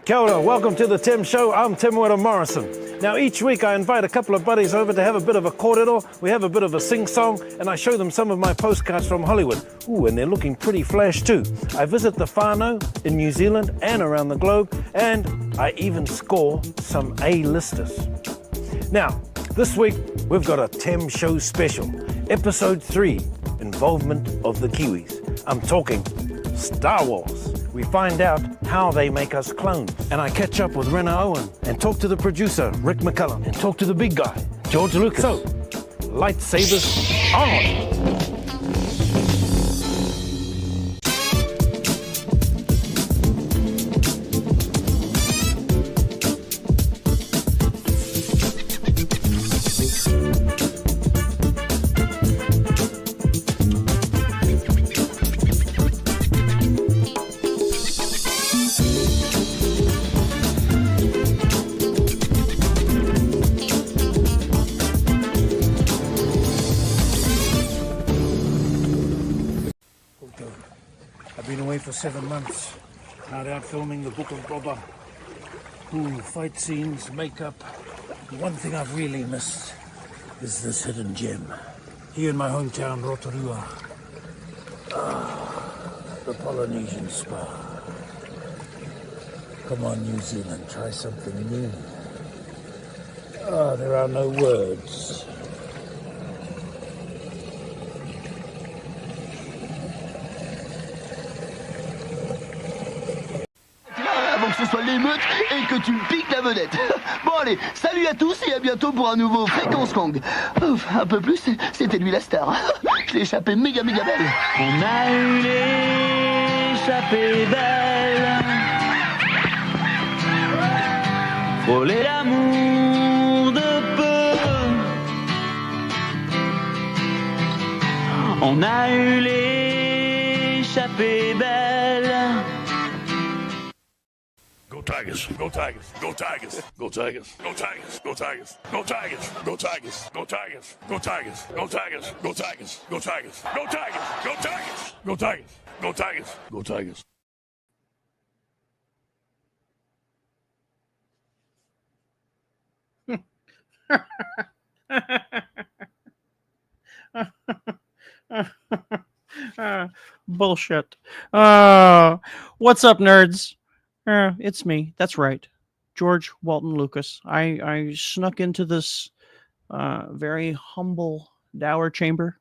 Kia ora, welcome to the Tim Show. I'm Tim Witter Morrison. Now each week I invite a couple of buddies over to have a bit of a kōrero, we have a bit of a sing-song, and I show them some of my postcards from Hollywood. Ooh, and they're looking pretty flash too. I visit the whānau in New Zealand and around the globe, and I even score some A-listers. Now, this week we've got a Tim Show special, Episode 3, Involvement of the Kiwis. I'm talking Star Wars. We find out how they make us clones. And I catch up with Rena Owen and talk to the producer, Rick McCullum, and talk to the big guy, George Lucas. So, lightsabers on! I've been away for 7 months, hard out filming the Book of Boba. Ooh, fight scenes, makeup. The one thing I've really missed is this hidden gem. Here in my hometown, Rotorua. The Polynesian spa. Come on, New Zealand, try something new. There are no words. Avant que ce soit l'émeute et que tu me piques la vedette. Bon allez, salut à tous et à bientôt pour un nouveau Fréquence Kang. Ouf, un peu plus, c'était lui la star. Je l'ai échappé méga belle. On a eu l'échappée belle. Frôler l'amour de peu. On a eu l'échappée belle. Go Tigers, go Tigers, go Tigers, go Tigers, go Tigers, go Tigers, go Tigers, go Tigers, go Tigers, go Tigers, go Tigers, go Tigers, go Tigers, go Tigers, go Tigers, go Tigers, go Tigers, go Tigers. Bullshit. What's up, nerds? It's me. That's right. George Walton Lucas. I snuck into this very humble dower chamber.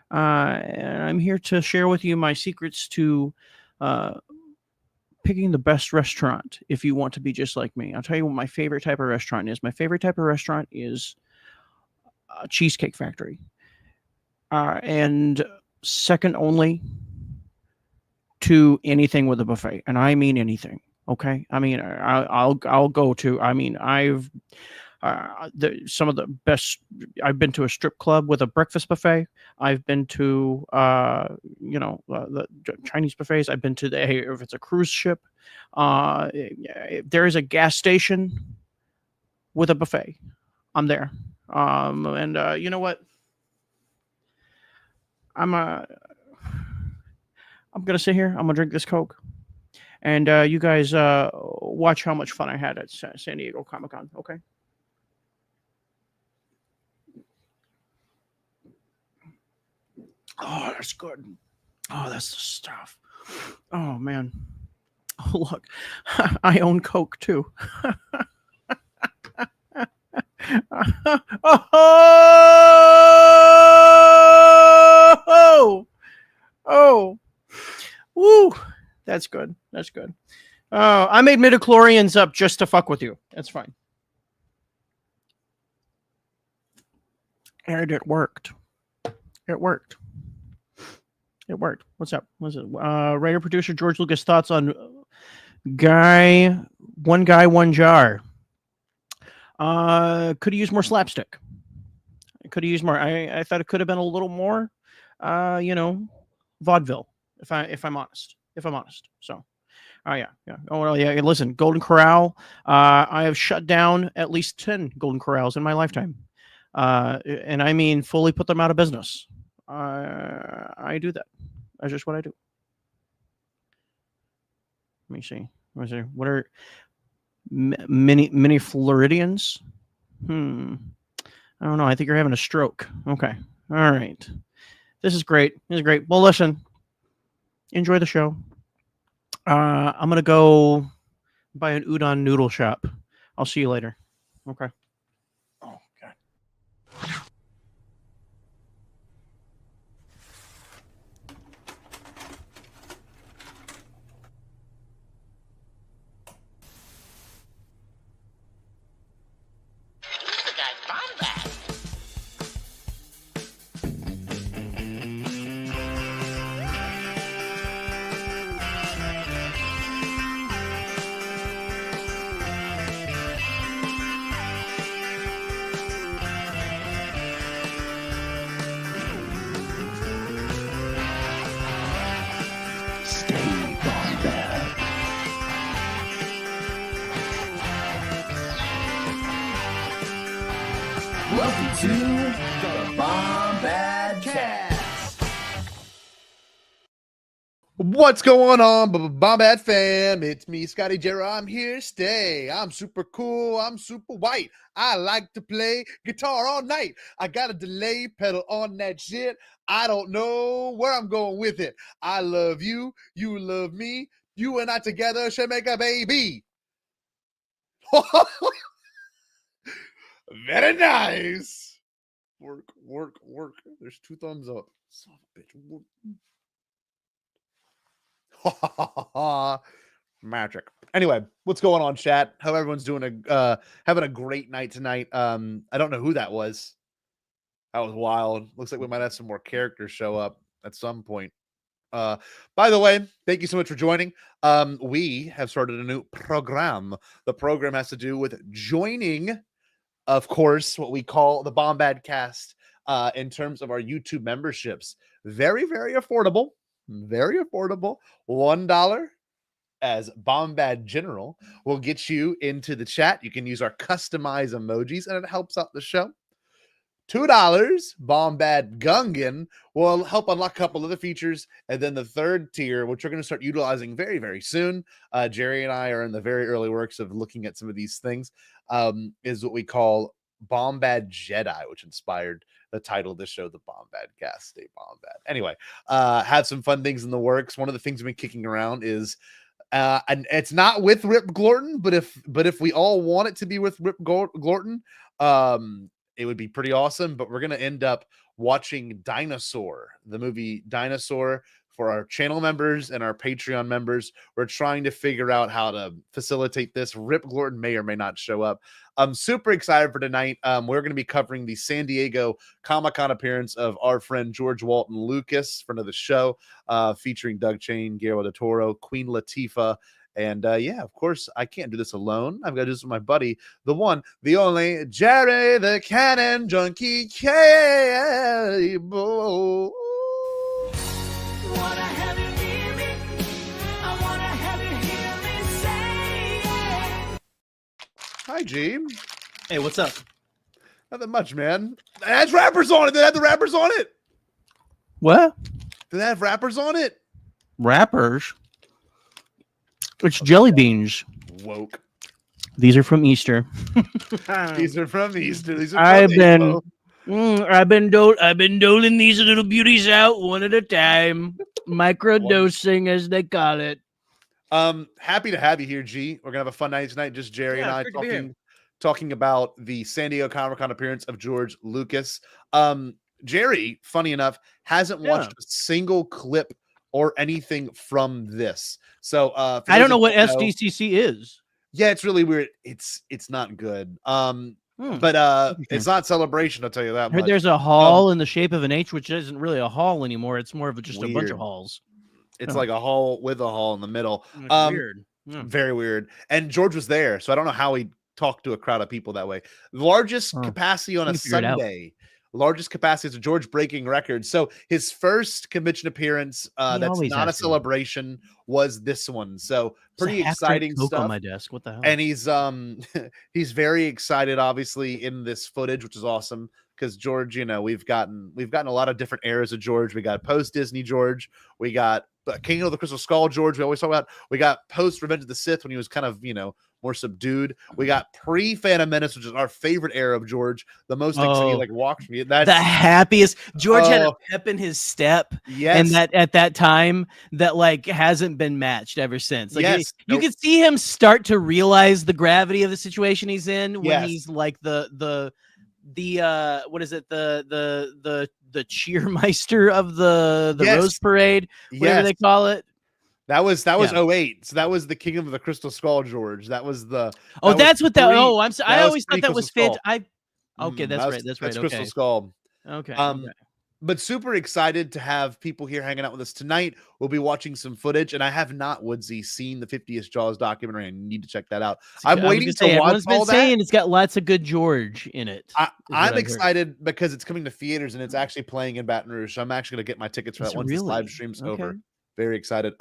And I'm here to share with you my secrets to picking the best restaurant if you want to be just like me. I'll tell you what my favorite type of restaurant is. My favorite type of restaurant is a Cheesecake Factory. And second only to anything with a buffet. And I mean anything. Okay, I mean, I'll go to. I mean, I've some of the best. I've been to a strip club with a breakfast buffet. I've been to the Chinese buffets. I've been to if it's a cruise ship. If there is a gas station with a buffet, I'm there. And you know what? I'm gonna sit here. I'm gonna drink this Coke. And you guys watch how much fun I had at San Diego Comic-Con, okay? Oh, that's good. Oh, that's the stuff. Oh, man. Oh, look. I own Coke, too. Oh! Woo! That's good. That's good. I made midichlorians up just to fuck with you. That's fine. And it worked. It worked. It worked. What's up? What's it? Writer producer George Lucas thoughts on One Guy, One Jar. Could have used more slapstick. Could have used more. I thought it could have been a little more, vaudeville. If I'm honest. So, yeah. Oh, well, yeah. Listen, Golden Corral. I have shut down at least 10 Golden Corrals in my lifetime. And I mean, fully put them out of business. I do that. That's just what I do. Let me see. What are mini Floridians. I don't know. I think you're having a stroke. Okay. All right. This is great. This is great. Well, listen. Enjoy the show. I'm gonna go buy an udon noodle shop. I'll see you later. Okay. Oh, God. Stay bombad. Welcome to the Bombadcast. What's going on, Bombad fam? It's me, Scotty Jarrah. I'm here to stay. I'm super cool. I'm super white. I like to play guitar all night. I got a delay pedal on that shit. I don't know where I'm going with it. I love you. You love me. You and I together should make a baby. Very nice. Work. There's 2 thumbs up. Son of a bitch. Magic. Anyway, what's going on, chat? Hope everyone's doing having a great night tonight. I don't know who that was. That was wild. Looks like we might have some more characters show up at some point. By the way, thank you so much for joining. We have started a new program. The program has to do with joining, of course, what we call the Bombadcast in terms of our YouTube memberships. Very, very affordable. Very affordable. $1 as Bombad General will get you into the chat. You can use our customized emojis and it helps out the show. $2 Bombad Gungan will help unlock a couple other features. And then the third tier, which we're going to start utilizing very, very soon. Jerry and I are in the very early works of looking at some of these things, is what we call Bombad Jedi, which inspired the title of this show, the Bombadcast, Stay Bombad. Anyway, had some fun things in the works. One of the things we've been kicking around is, and it's not with Rip Glorton, but if we all want it to be with Rip Glorton, it would be pretty awesome. But we're gonna end up watching Dinosaur, the movie Dinosaur, for our channel members and our Patreon members. We're trying to figure out how to facilitate this. Rip Glorton may or may not show up. I'm super excited for tonight. We're going to be covering the San Diego Comic-Con appearance of our friend George Walton Lucas, friend of the show, featuring Doug Chain, Guillermo del Toro, Queen Latifah. And yeah, of course, I can't do this alone. I've got to do this with my buddy, the one, the only, Jerry the Cannon Junkie Cable. Wanna have you hear me? I wanna have you hear me say it. Hi, G. Hey, what's up? Nothing much, man. It has rappers on it. They have the rappers on it. What? Do they have rappers on it? Rappers? It's jelly beans. Woke. These are from Easter. These are from Easter. These are I've from been April. I've been doling these little beauties out one at a time. Microdosing, as they call it. Happy to have you here, G. We're gonna have a fun night tonight. Just Jerry and I talking about the San Diego Comic-Con appearance of George Lucas. Jerry, funny enough, hasn't watched a single clip or anything from this. So I don't know what SDCC is. Yeah, it's really weird. It's not good. But it's not Celebration, I'll tell you that I heard much. there's a hall in the shape of an H, which isn't really a hall anymore. It's more of just a bunch Weird. of halls. It's like a hall with a hall in the middle. Weird. Yeah. Very weird. And George was there, so I don't know how he talked to a crowd of people that way. Largest capacity on a Sunday. Largest capacity is George breaking records. So his first convention appearance that's not a celebration was this one. So pretty exciting stuff on my desk. What the hell? And he's very excited, obviously, in this footage, which is awesome. Because George, you know, we've gotten a lot of different eras of George. We got post Disney George, we got King of the Crystal Skull George. We always talk about. We got post Revenge of the Sith when he was kind of more subdued. We got pre Phantom Menace, which is our favorite era of George. The most exciting, like walks me. That's the happiest. George had a pep in his step, yes, and that at that time that like hasn't been matched ever since. Like yes, you could see him start to realize the gravity of the situation he's in when Yes. he's like the what is it, the cheermeister of the Yes. Rose Parade, whatever Yes. they call it. That was Yeah. 08. So that was the King of the Crystal Skull George. That was the Oh, that that's was what that. pre- Oh, I'm sorry. I was always thought that was pre-Crystal fit. Skull. Okay, that's right. That's right. Crystal Okay. Skull. Okay. Um, okay. But super excited to have people here hanging out with us tonight. We'll be watching some footage, and I have not, Woodsy, seen the 50th Jaws documentary. I need to check that out. I'm I was waiting gonna to say, watch everyone's been all that. saying it's got lots of good George in it. I'm I've heard. excited because it's coming to theaters and it's actually playing in Baton Rouge. So I'm actually going to get my tickets for that It's once this really? live stream's over. Okay. Very excited.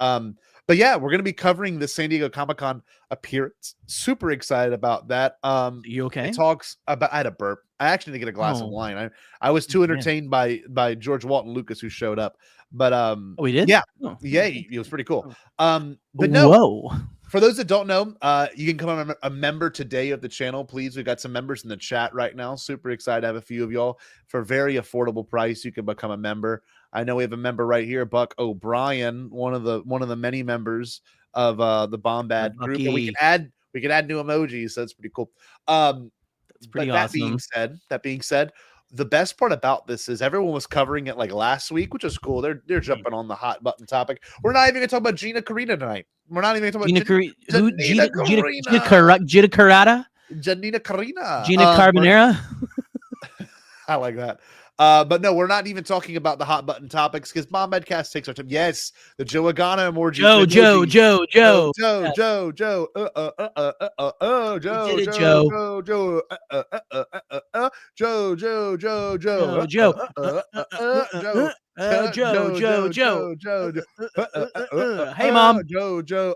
But yeah, we're going to be covering the San Diego Comic-Con appearance. Super excited about that. You okay? It talks about. I had a burp. I actually need to get a glass of Oh. wine. I was too Yeah. entertained by George Walton Lucas who showed up. But Oh, we did? yeah, Oh. yeah, it was pretty cool. But no, Whoa. for those that don't know, you can become a member today of the channel, please. We've got some members in the chat right now. Super excited to have a few of y'all for a very affordable price. You can become a member. I know we have a member right here, Buck O'Brien, one of the many members of the Bombad group. And we can add new emojis, so that's pretty cool. That's pretty but awesome. that being said, the best part about this is everyone was covering it like last week, which is cool. They're jumping on the hot button topic. We're not even gonna talk about Gina Carina tonight. We're not even gonna talk about Janina Carrata? Janina Carina. Gina Carbonara? I like that. But no, we're not even talking about the hot button topics because Bombadcast takes our time. Yes, the Joe Agana emoji. Joe. Joe. Joe. Joe. Joe, Joe. did it, Joe. Joe. Hey, Mom. Joe.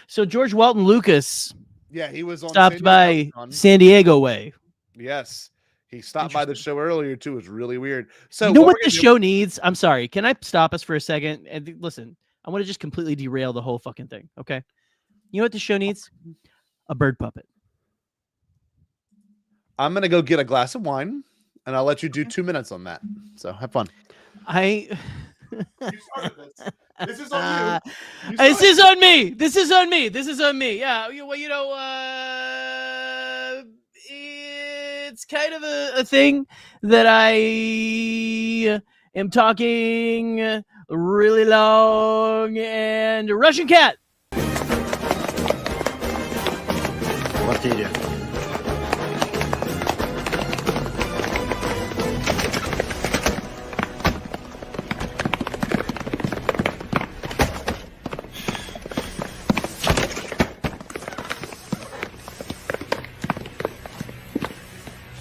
So George Walton Lucas Yeah, he was on stopped San by Diego Comic-Con. San Diego way. Yes, he stopped by the show earlier too. It was really weird. So You know what we're this gonna show needs? I'm sorry. Can I stop us for a second? And listen, I want to just completely derail the whole fucking thing. Okay. You know what this show needs? A bird puppet. I'm gonna go get a glass of wine, and I'll let you do 2 minutes on that. So have fun. This is on you. This is on me. This is on me. This is on me. Yeah. Well, it's kind of a thing that I am talking really long and Russian cat.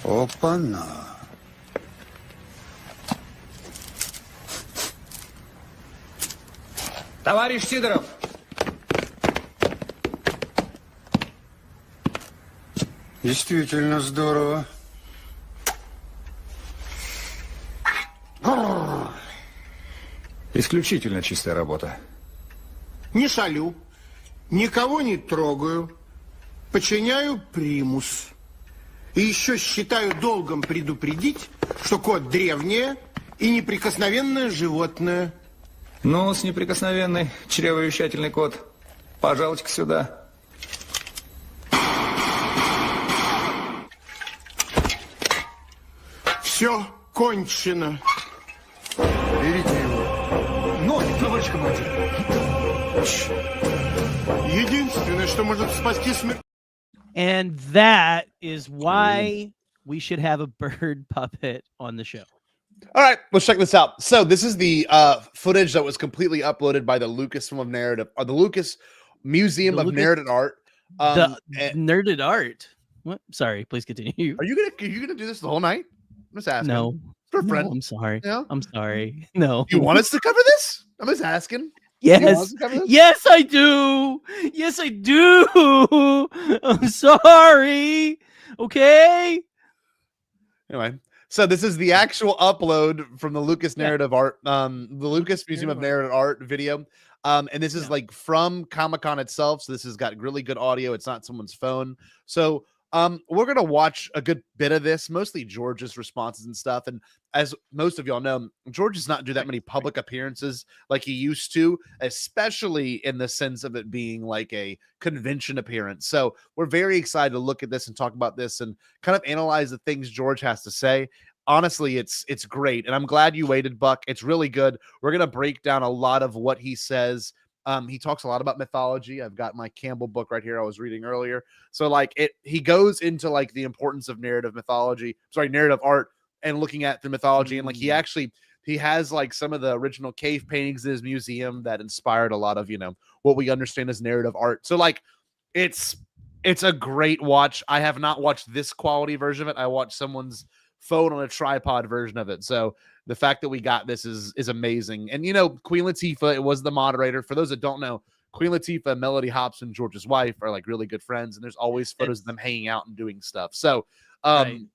Опа-на. Товарищ Сидоров! Действительно здорово. Исключительно чистая работа. Не шалю, никого не трогаю, подчиняю примус. И еще считаю долгом предупредить, что кот древнее и неприкосновенное животное. Ну, с неприкосновенный чревовещательный кот. Пожалуйте-ка сюда. Все кончено. Берите его. Ноги, товарищ командир. Единственное, что может спасти смерть. And that is why we should have a bird puppet on the show. All right, let's check this out. So this is the footage that was completely uploaded by the Lucasfilm of Narrative, or the Lucas Museum of Narrative Art. The and- nerded art. What? Sorry, please continue. Are you gonna do this the whole night? I'm just asking. No. For a No, friend. I'm sorry. Yeah? I'm sorry. No. You want us to cover this? I'm just asking. Yes. Yes, I do. Yes, I do. I'm sorry. Okay. Anyway, so this is the actual upload from the Lucas Narrative Art, the Lucas Museum of Narrative Art video. And this is like from Comic-Con itself. So this has got really good audio. It's not someone's phone. So we're gonna watch a good bit of this, mostly George's responses and stuff. And as most of y'all know, George does not do that many public appearances like he used to, especially in the sense of it being like a convention appearance. So we're very excited to look at this and talk about this and kind of analyze the things George has to say. Honestly, it's great, and I'm glad you waited, Buck. It's really good. We're gonna break down a lot of what he says. He talks a lot about mythology. I've got my Campbell book right here I was reading earlier. So like he goes into like the importance of narrative art and looking at the mythology. And like he has like some of the original cave paintings in his museum that inspired a lot of, what we understand as narrative art. So like it's a great watch. I have not watched this quality version of it. I watched someone's phone on a tripod version of it. So the fact that we got this is amazing. And Queen Latifah, it was the moderator. For those that don't know, Queen Latifah, Melody Hobson, George's wife, are like really good friends, and there's always photos of them hanging out and doing stuff. So Queen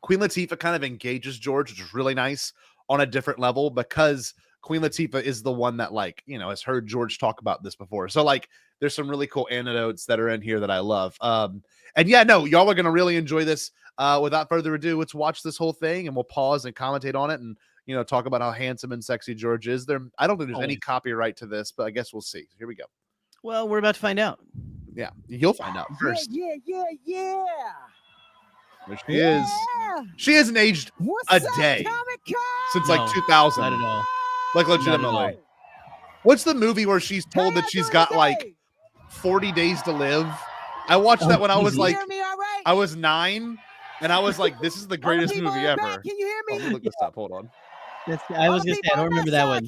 Latifah kind of engages George, which is really nice on a different level, because Queen Latifah is the one that has heard George talk about this before. So like there's some really cool anecdotes that are in here that I love. And yeah, no, y'all are going to really enjoy this. Without further ado, let's watch this whole thing, and we'll pause and commentate on it, and talk about how handsome and sexy George is. I don't think there's any copyright to this, but I guess we'll see. Here we go. Well, we're about to find out. Yeah, you'll find out first. Yeah. There she is. She hasn't aged a day since like 2000. Not at all. Like legitimately. What's the movie where she's told that she's got like 40 days to live? I watched that when I was like, I was 9, and I was like, this is the greatest movie ever. Can you hear me? Let me look this up. Hold on. I was gonna say I don't remember that one.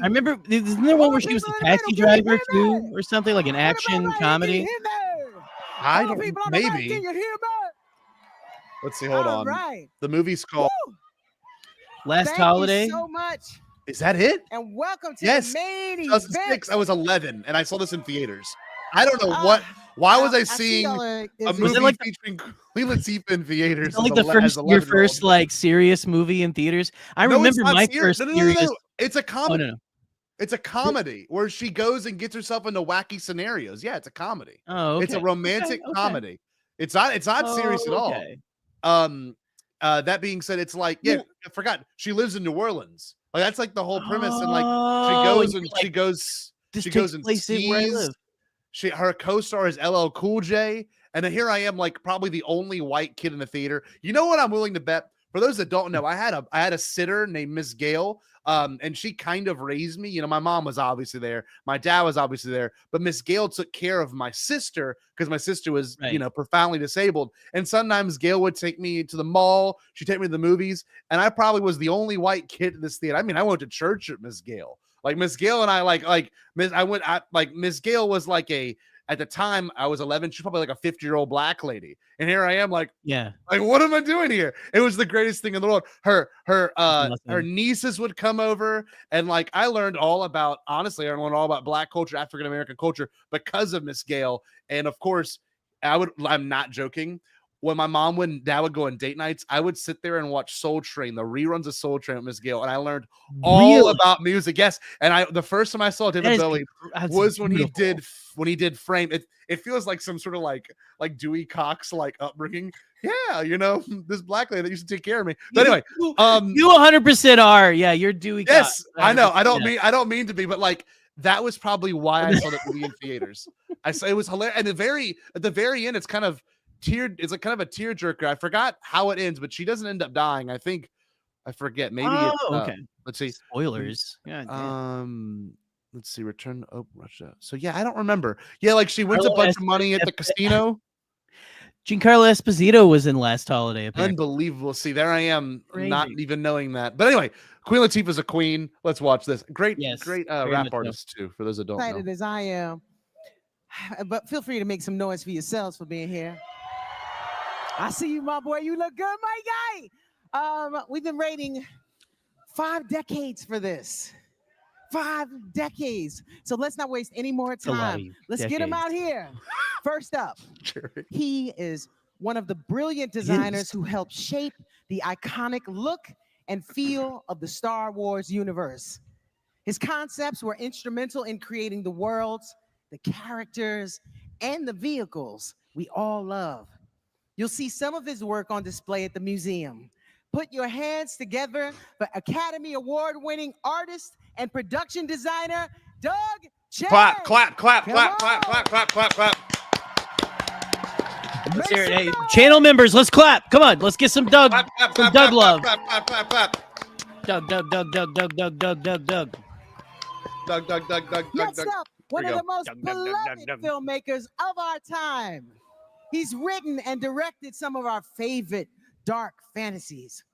I remember, isn't there one where she was a taxi driver too, or something like an action comedy? I don't. Maybe. Can you hear me? Let's see. Hold on. Right. The movie's called Last Thank Holiday. You so much. Is that it? And welcome to Yes. the main 2006. event. I was 11, and I saw this in theaters. I don't know what. Why was I seeing a movie like featuring Queen Latifah in theaters? Is it like your first like serious movie in theaters? I remember my first serious. No. It's a comedy. Oh, no. It's a comedy where she goes and gets herself into wacky scenarios. Yeah, it's a comedy. Oh, okay. It's a romantic comedy. It's not serious at all. Okay. That being said, it's like, I forgot she lives in New Orleans. Like that's like the whole premise, and like she goes and sees where I live. Her co-star is LL Cool J, and then here I am, like probably the only white kid in the theater. You know what I'm willing to bet? For those that don't know, I had a sitter named Miss Gail, and she kind of raised me. My mom was obviously there, my dad was obviously there, but Miss Gail took care of my sister because my sister was, profoundly disabled. And sometimes Gail would take me to the mall, she'd take me to the movies, and I probably was the only white kid in this theater. I mean, I went to church at Miss Gail. Like Miss Gail and I Miss Gail was like at the time I was 11, she's probably like a 50-year-old black lady. And here I am like what am I doing here? It was the greatest thing in the world. Her nieces would come over, and like I learned all about black culture, African American culture because of Miss Gail. And of course, I'm not joking. When my mom and dad would go on date nights, I would sit there and watch Soul Train, the reruns of Soul Train with Miss Gail, and I learned all about music. Yes, and the first time I saw David Bowie was when he did Frame. It feels like some sort of like Dewey Cox like upbringing. Yeah, this black lady that used to take care of me. But anyway, you 100% are. Yeah, you're Dewey Cox. Yes, I know. I don't mean to be, but like that was probably why I saw that movie in theaters. It was hilarious. And at the very end, it's kind of it's like kind of a tearjerker. I forgot how it ends, but she doesn't end up dying. I forget. Maybe okay. Let's see. Spoilers. Let's see. Return to Russia. So yeah, I don't remember. Yeah, like she wins a bunch of money at the casino. Giancarlo Esposito was in Last Holiday. Apparently. Unbelievable. See, there I am, not even knowing that. But anyway, Queen Latifah's a queen. Let's watch this. Great rap artist too. For those that don't know. Excited as I am, but feel free to make some noise for yourselves for being here. I see you, my boy. You look good, my guy. We've been waiting 5 decades for this. 5 decades. So let's not waste any more time. Let's get him out here. First up, he is one of the brilliant designers who helped shape the iconic look and feel of the Star Wars universe. His concepts were instrumental in creating the worlds, the characters, and the vehicles we all love. You'll see some of his work on display at the museum. Put your hands together for Academy Award-winning artist and production designer, Doug Chen. Clap, clap, clap, Come clap, clap, on. clap, clap, clap, clap. Let's hear it. Hey, channel members, let's clap. Come on, let's get some Doug, Clap, clap, some clap, Doug clap, love. clap, clap, clap, clap. Doug. Doug. Next up, one Here of we the most beloved filmmakers of our time. He's written and directed some of our favorite dark fantasies.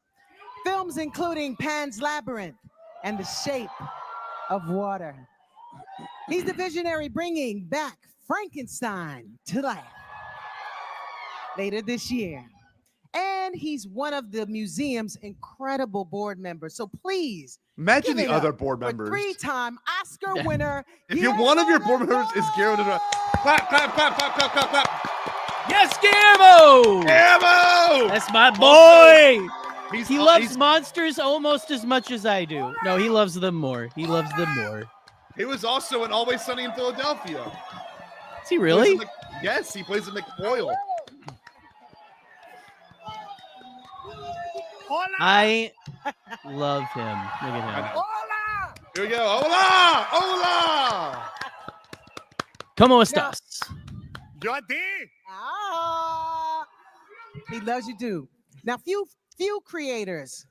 Films including Pan's Labyrinth and The Shape of Water. He's the visionary bringing back Frankenstein to life later this year. And he's one of the museum's incredible board members. So please, Imagine give the it other up board for members. three-time Oscar winner. If you're one of your board members, is Guillermo del Toro. Clap, clap, clap, clap, clap, clap, clap. Yes, Guillermo! Guillermo! That's my boy! He loves he's- monsters almost as much as I do. No, he loves them more. He loves them more. He was also in Always Sunny in Philadelphia. Is he really? Yes, he plays a McFoyle. I love him. Look at him. Here we go. Hola! Hola! ¿Cómo estás? Yo a ti. Ah, he loves you too. Now, few creators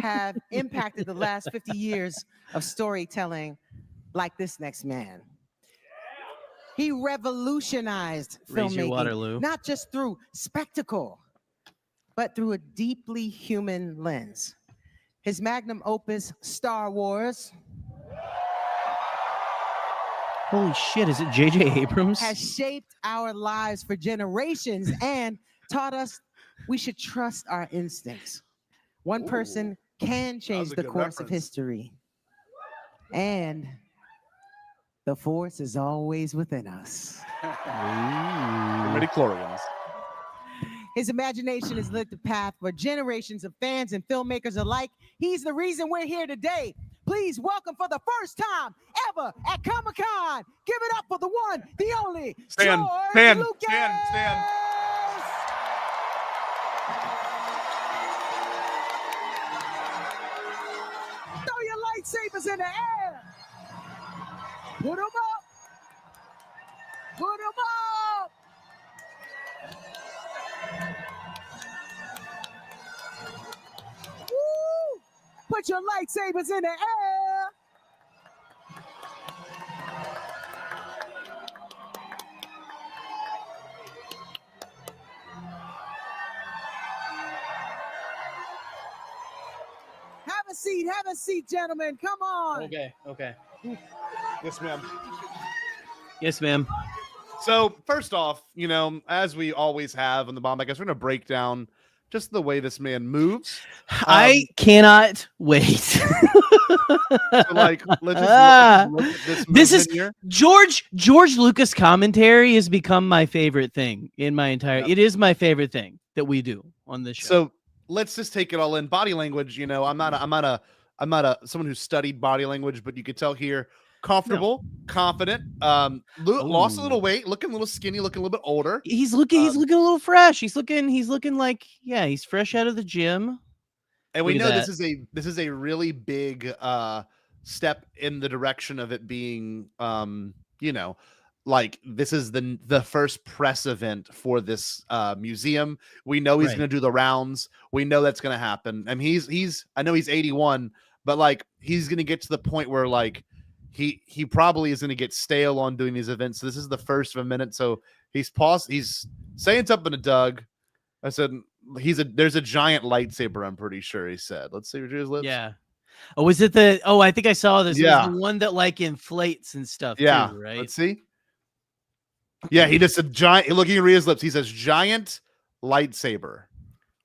have impacted the last 50 years of storytelling like this next man. He revolutionized Raise your filmmaking, Waterloo. not just through spectacle, but through a deeply human lens. His magnum opus, Star Wars, Holy shit, is it J.J. Abrams? has shaped our lives for generations and taught us we should trust our instincts. One person can change a the good course of reference. history, and the force is always within us. Midichlorians. His imagination has lit the path for generations of fans and filmmakers alike. He's the reason we're here today. Please welcome for the first time ever at Comic-Con. Give it up for the one, the only, Stan, George Stan, Lucas. Stan. Throw your lightsabers in the air. Put them up. Put them up. Woo! Put your lightsabers in the air. Have a seat, gentlemen. Come on. Okay. Yes, ma'am. Yes, ma'am. So first off, as we always have on the Bombadcast, we're going to break down just the way this man moves. I cannot wait. So, let's just look at this This is movement here. George Lucas commentary has become my favorite thing in my entire. It is my favorite thing that we do on this show. So let's just take it all in. Body language, I'm not a someone who studied body language, but you could tell here, comfortable, confident, lost a little weight, looking a little skinny, looking a little bit older. he's looking a little fresh. He's looking like, yeah, he's fresh out of the gym. And we Look at know that. this is a really big step in the direction of it being like this is the first press event for this museum. We know he's Right. going to do the rounds. We know that's going to happen. And I know he's 81, but like he's going to get to the point where like he probably is going to get stale on doing these events. So this is the first of a minute. So he's saying something to Doug. I said there's a giant lightsaber, I'm pretty sure he said. Let's see what his lips. Yeah. Oh, is it the? Oh, I think I saw this. Yeah. It was the one that like inflates and stuff. Yeah. Too, right. Let's see. Yeah, he just said giant. Looking at Rhea's lips, he says giant lightsaber.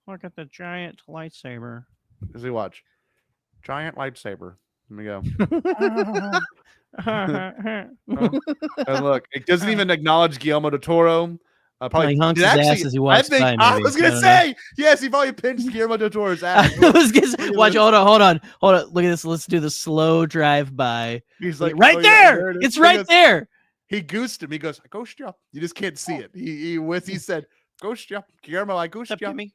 Look at the giant lightsaber. As we watch, giant lightsaber. Let me go. And look, it doesn't even acknowledge Guillermo del Toro. Probably he honks it his ass actually- as he walks by, I maybe. was I gonna don't say yes. He probably pinched Guillermo del Toro's ass. I was gonna say, Look at watch. this. Hold on. Look at this. Let's do the slow drive by. He's like right oh, there. yeah, there it is. It's He right goes- there. He goosed him. He goes, I ghost you. You just can't see it. He said, ghost you. Guillermo, I ghost What's up, you. Jimmy?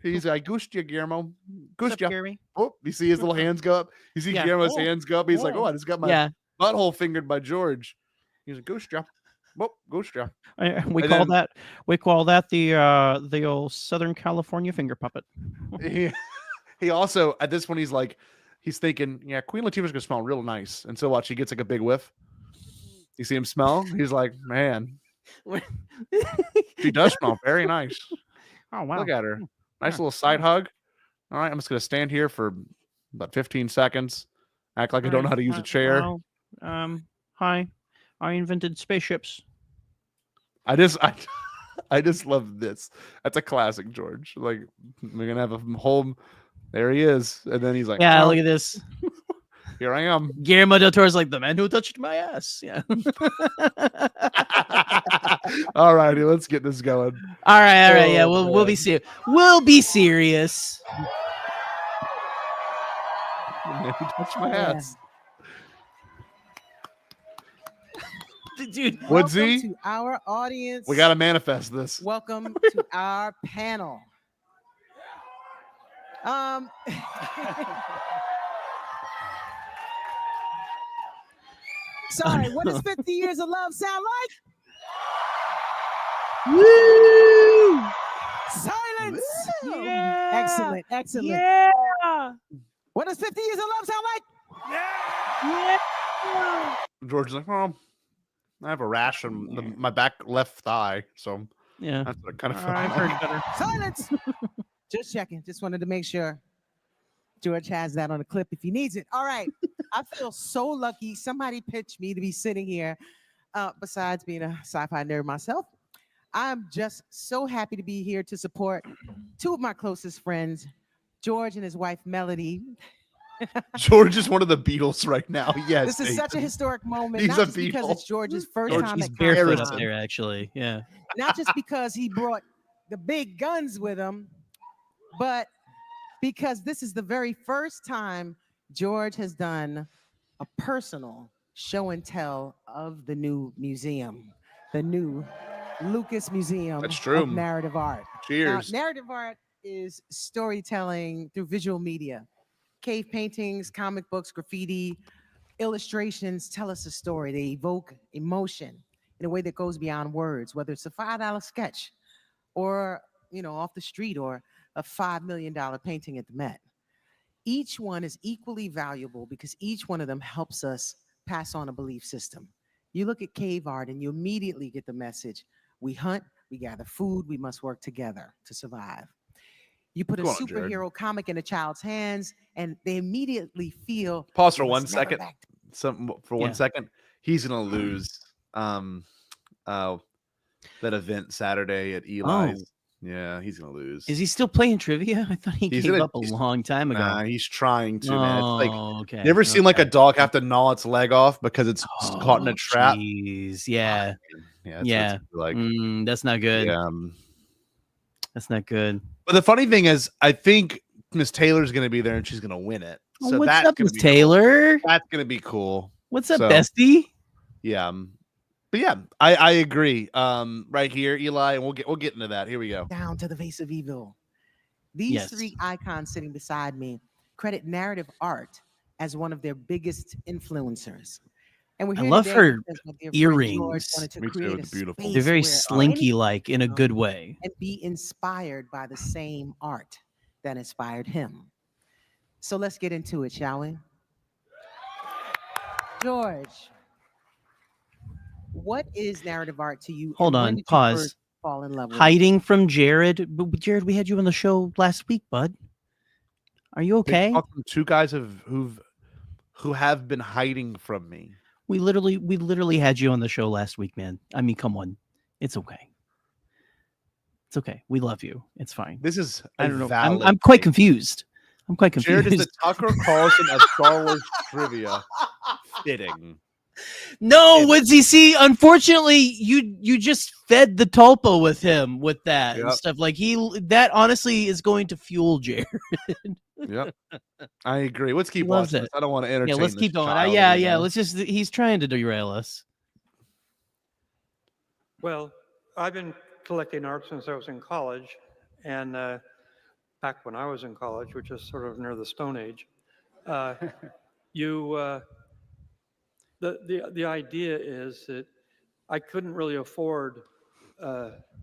He's like, I goosed you, Guillermo. What's Ghost up, you. Jeremy? Oh, you see his little hands go up. You see Yeah. Guillermo's Oh. hands go up. He's like, oh, I just got my butthole fingered by George. He's like, ghost you. Oh, ghost you. We And call then- that the old Southern California finger puppet. He also at this point he's thinking, yeah, Queen Latifah's gonna smell real nice. And so watch, he gets like a big whiff. You see him smell? He's like, man, she does smell very nice. Oh wow! Look at her, nice little side hug. All right, I'm just gonna stand here for about 15 seconds, act like I don't know how to use a chair. Well, hi, I invented spaceships. I just love this. That's a classic, George. Like we're gonna have a whole. There he is, and then he's like, Yeah, "Oh, look at this. Here I am." Guillermo del Toro's like the man who touched my ass. Yeah. All righty, let's get this going. All right. Yeah, Oh, we'll be serious. We'll be serious. The man who touched my ass. Dude, Woodsy, Welcome to our audience. we gotta manifest this. Welcome to our panel. Sorry, what does 50 years of love sound like? Woo! Silence. Yeah. Excellent, excellent. Yeah. What does 50 years of love sound like? Yeah. George's like, oh, I have a rash on my back left thigh, so Yeah. that's what I kind of I've heard better. Silence. Just checking. Just wanted to make sure George has that on a clip if he needs it. All right. I feel so lucky. Somebody pitched me to be sitting here. Besides being a sci-fi nerd myself, I'm just so happy to be here to support two of my closest friends, George and his wife Melody. George is one of the Beatles right now. Yes, This is such a historic moment, He's not a just because Beatle. it's George's first George, time He's at barefoot Comic-Con, up there, actually. Yeah. not just because he brought the big guns with him, but because this is the very first time George has done a personal show and tell of the new museum, the new Lucas Museum That's true. of Narrative Art. Cheers. Now, narrative art is storytelling through visual media. Cave paintings, comic books, graffiti, illustrations tell us a story. They evoke emotion in a way that goes beyond words, whether it's a $5 sketch or, off the street or a $5 million painting at the Met. Each one is equally valuable because each one of them helps us pass on a belief system. You look at cave art and you immediately get the message. We hunt, we gather food, we must work together to survive. You put a Go on, Jared. superhero comic in a child's hands and they immediately feel. Pause for "We 1 must never second. back For 1 second. He's gonna lose that event Saturday at Eli's. Yeah, he's gonna lose. Is he still playing trivia? I thought he He's gave gonna- up a he's- long time ago. Nah, he's trying to, man. It's like okay. you ever seen like a dog have to gnaw its leg off because it's caught in a trap? Jeez. Yeah. Yeah, that's Yeah. what it's like That's not good. yeah. That's not good. But the funny thing is, I think Miss Taylor's gonna be there and she's gonna win it. Oh, So what's that's up, gonna Miss be cool. Taylor? That's gonna be cool. What's up, So- bestie? Yeah. But yeah, I agree. Right here, Eli, and we'll get into that. Here we go. down to the face of evil. These Yes. three icons sitting beside me credit narrative art as one of their biggest influencers. And we're I here love today her because my dear friend George earrings. wanted to Me too, create they're a beautiful. space They're very where slinky like in a good way. and be inspired by the same art that inspired him. So let's get into it, shall we? George, what is narrative art to you? Hold and when on, did you pause. first fall in love with it? Hiding from Jared. But Jared, we had you on the show last week, bud. Are you okay? Big talk from two guys who have been hiding from me. We literally had you on the show last week, man. I mean, come on. It's okay. It's okay. We love you. It's fine. This is I don't know. valid I'm quite confused. I'm quite confused. Jared is the Tucker Carlson of Star Wars trivia. Fitting. No, Woodsy. See, unfortunately, you just fed the tulpa with him with that and Yep. stuff. Like that honestly is going to fuel Jared. Yep. I agree. Let's keep Loves watching it. this. I don't want to entertain. Yeah, let's this keep going. child, Yeah, you yeah. know? Let's just. He's trying to derail us. Well, I've been collecting art since I was in college, and back when I was in college, which is sort of near the Stone Age, the idea is that I couldn't really afford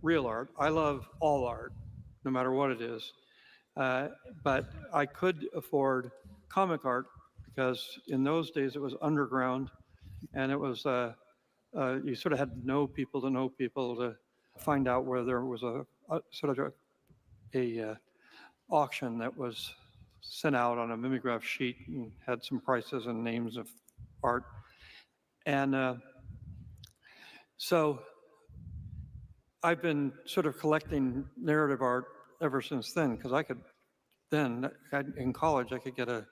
real art. I love all art, no matter what it is, but I could afford comic art because in those days it was underground, and it was you sort of had to know people to find out where there was a sort of a auction that was sent out on a mimeograph sheet and had some prices and names of art. And so I've been sort of collecting narrative art ever since then, because in college I could get an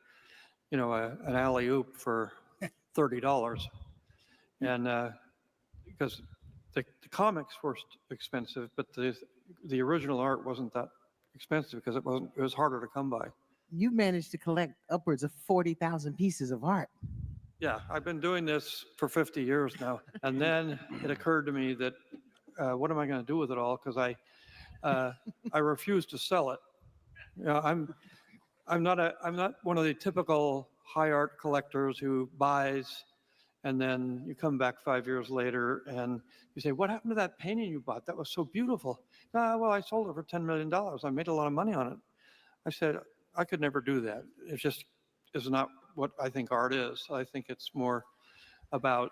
alley oop for $30, and because the comics were expensive, but the original art wasn't that expensive because it was harder to come by. You managed to collect upwards of 40,000 pieces of art. Yeah, I've been doing this for 50 years now, and then it occurred to me that what am I going to do with it all? Because I refuse to sell it. You know, I'm not one of the typical high art collectors who buys, and then you come back 5 years later and you say, "What happened to that painting you bought? That was so beautiful." Well, I sold it for $10 million. I made a lot of money on it. I said, I could never do that. It just is not what I think art is. I think it's more about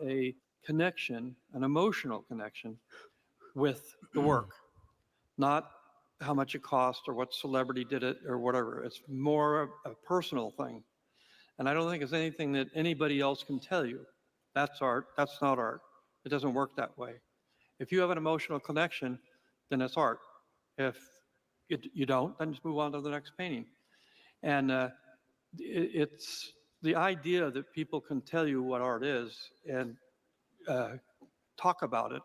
a connection, an emotional connection with the work, not how much it cost or what celebrity did it or whatever. It's more a personal thing. And I don't think it's anything that anybody else can tell you. That's art, that's not art. It doesn't work that way. If you have an emotional connection, then it's art. If you don't, then just move on to the next painting. And it's the idea that people can tell you what art is and talk about it.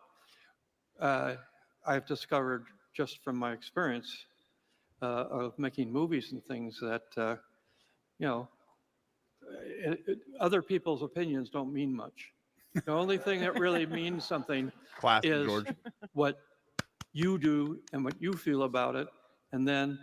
I've discovered just from my experience of making movies and things that, other people's opinions don't mean much. The only thing that really means something Classic, is George. what you do and what you feel about it. And then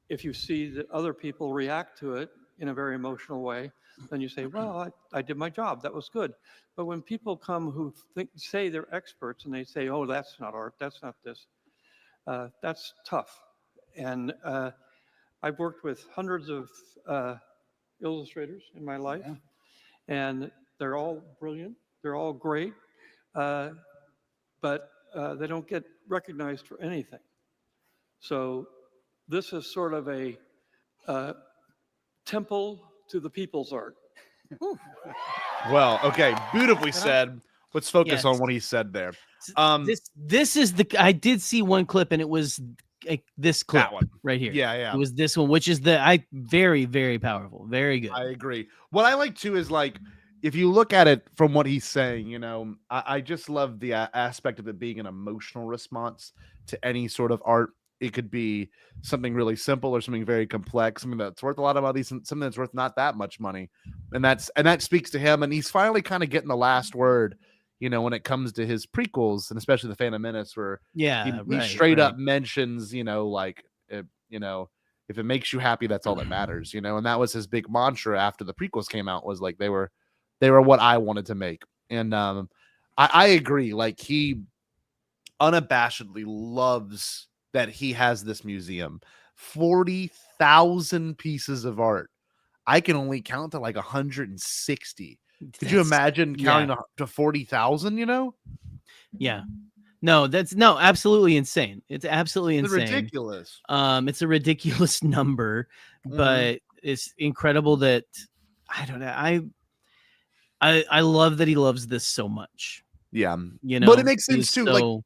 if you see that other people react to it in a very emotional way, then you say, well, I did my job. That was good. But when people come who say they're experts and they say, oh, that's not art, that's not this, that's tough. And I've worked with hundreds of illustrators in my life, and they're all brilliant. They're all great, but they don't get recognized for anything. So this is sort of a temple to the people's art. Well, okay, beautifully said. Let's focus Yes. on what he said there. This is the. I did see one clip, and it was this clip That one right here. Yeah. It was this one, which is very, very powerful, very good. I agree. What I like too is like, if you look at it from what he's saying, I just love the aspect of it being an emotional response to any sort of art. It could be something really simple or something very complex, something that's worth a lot of money, something that's worth not that much money. And that speaks to him. And he's finally kind of getting the last word, when it comes to his prequels, and especially the Phantom Menace, where he straight up mentions, if it makes you happy, that's all that matters, and that was his big mantra after the prequels came out, was like, they were what I wanted to make. And I agree. Like, he unabashedly loves that he has this museum, 40,000 pieces of art. I can only count to like 160. Could you imagine counting to 40,000, Yeah. No, that's absolutely insane. It's absolutely insane. It's ridiculous. It's a ridiculous number, but it's incredible that I don't know. I love that he loves this so much. Yeah. You But it know, makes sense he's too. Like, so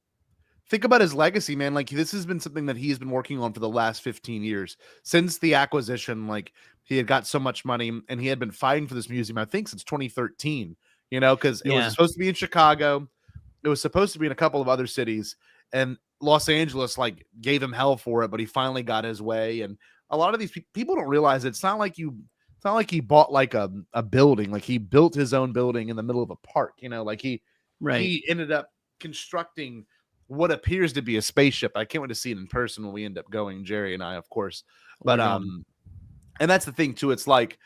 think about his legacy, man. Like, this has been something that he's been working on for the last 15 years since the acquisition. Like, he had got so much money and he had been fighting for this museum, I think, since 2013, because it was Yeah. supposed to be in Chicago. It was supposed to be in a couple of other cities, and Los Angeles like gave him hell for it, but he finally got his way. And a lot of these people don't realize it's not like he bought like a building. Like, he built his own building in the middle of a park, like right. he ended up constructing what appears to be a spaceship. I can't wait to see it in person when we end up going, Jerry and I, of course. We're But going. and that's the thing too. It's like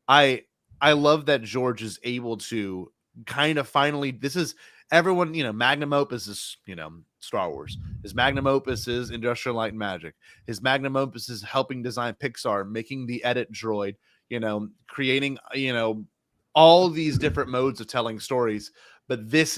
I love that George is able to kind of finally, this is everyone, magnum opus is, Star Wars. His magnum opus is Industrial Light and Magic. His magnum opus is helping design Pixar, making the edit droid, creating, all these different modes of telling stories. But this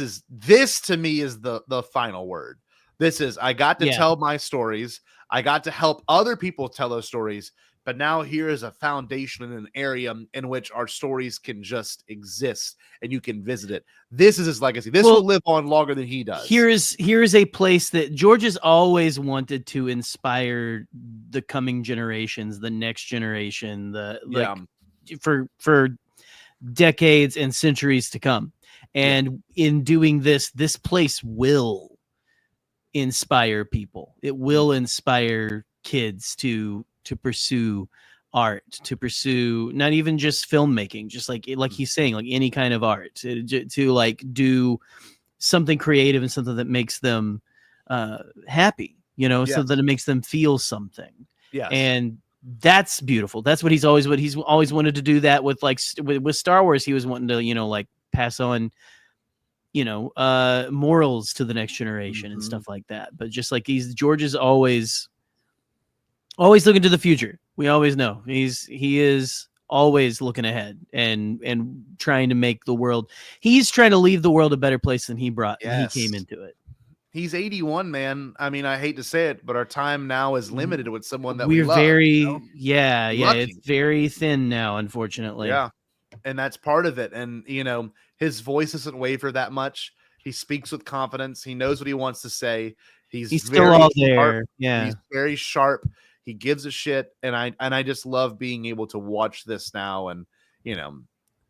to me is the final word. This is, I got to tell my stories. I got to help other people tell those stories. But now here is a foundation in an area in which our stories can just exist and you can visit it. This is his legacy. This will live on longer than he does. Here is a place that George has always wanted to inspire the coming generations, the next generation, for decades and centuries to come. And in doing this place will inspire people. It will inspire kids to pursue art, to pursue not even just filmmaking, just like he's saying, like any kind of art, to like do something creative and something that makes them happy, so that it makes them feel something. Yes. And that's beautiful. That's what he's always wanted to do that with, like with Star Wars. He was wanting to, like pass on, morals to the next generation and stuff like that. But just like George is always looking to the future. We always know he is always looking ahead and trying to make the world. He's trying to leave the world a better place than he came into it. He's 81, man. I mean, I hate to say it, but our time now is limited with someone that We're we love. very, Lucky. it's very thin now, unfortunately. Yeah. And that's part of it. And, his voice doesn't waver that much. He speaks with confidence. He knows what he wants to say. He's still all there. Sharp. Yeah. He's very sharp. He gives a shit. And I just love being able to watch this now and,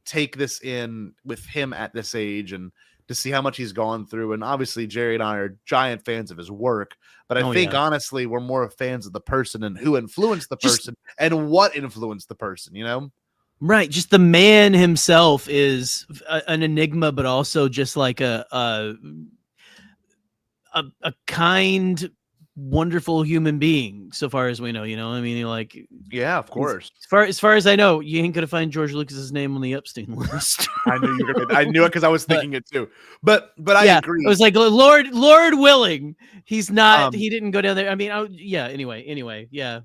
take this in with him at this age and to see how much he's gone through. And obviously Jerry and I are giant fans of his work, but I think honestly, we're more fans of the person and who influenced the person and what influenced the person, Right. Just the man himself is an enigma, but also just like a kind, wonderful human being, so far as we know. I mean, like, yeah, of course. As far as I know, you ain't gonna find George Lucas's name on the Epstein list. I knew you were gonna, I knew it because I was thinking it too. But I agree. It was like Lord willing, he's not. He didn't go down there. I mean, Anyway, yeah.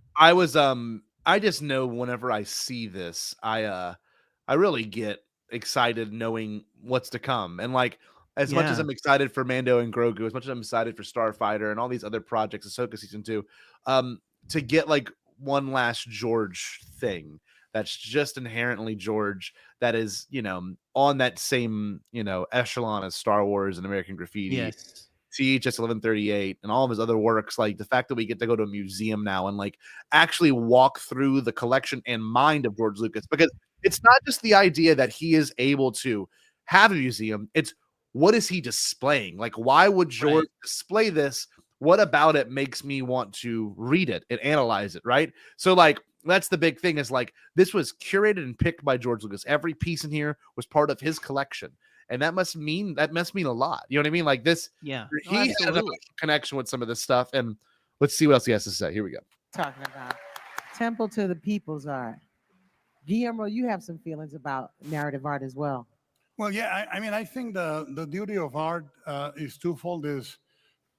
I just know whenever I see this, I really get excited knowing what's to come. And like, as much as I'm excited for Mando and Grogu, as much as I'm excited for Starfighter and all these other projects, Ahsoka season 2, to get like one last George thing that's just inherently George, that is, on that same, echelon as Star Wars and American Graffiti. Yes. CHS 1138 and all of his other works, like the fact that we get to go to a museum now and like actually walk through the collection and mind of George Lucas, because it's not just the idea that he is able to have a museum, it's what is he displaying? Like, why would George display this? What about it makes me want to read it and analyze it, right? So like, that's the big thing, is like, this was curated and picked by George Lucas. Every piece in here was part of his collection. And that must mean a lot. You know what I mean? Like this, he had a connection with some of this stuff. And let's see what else he has to say. Here we go. Talking about Temple to the People's Art. Guillermo, you have some feelings about narrative art as well. Well, yeah, I mean, I think the duty of art is twofold: is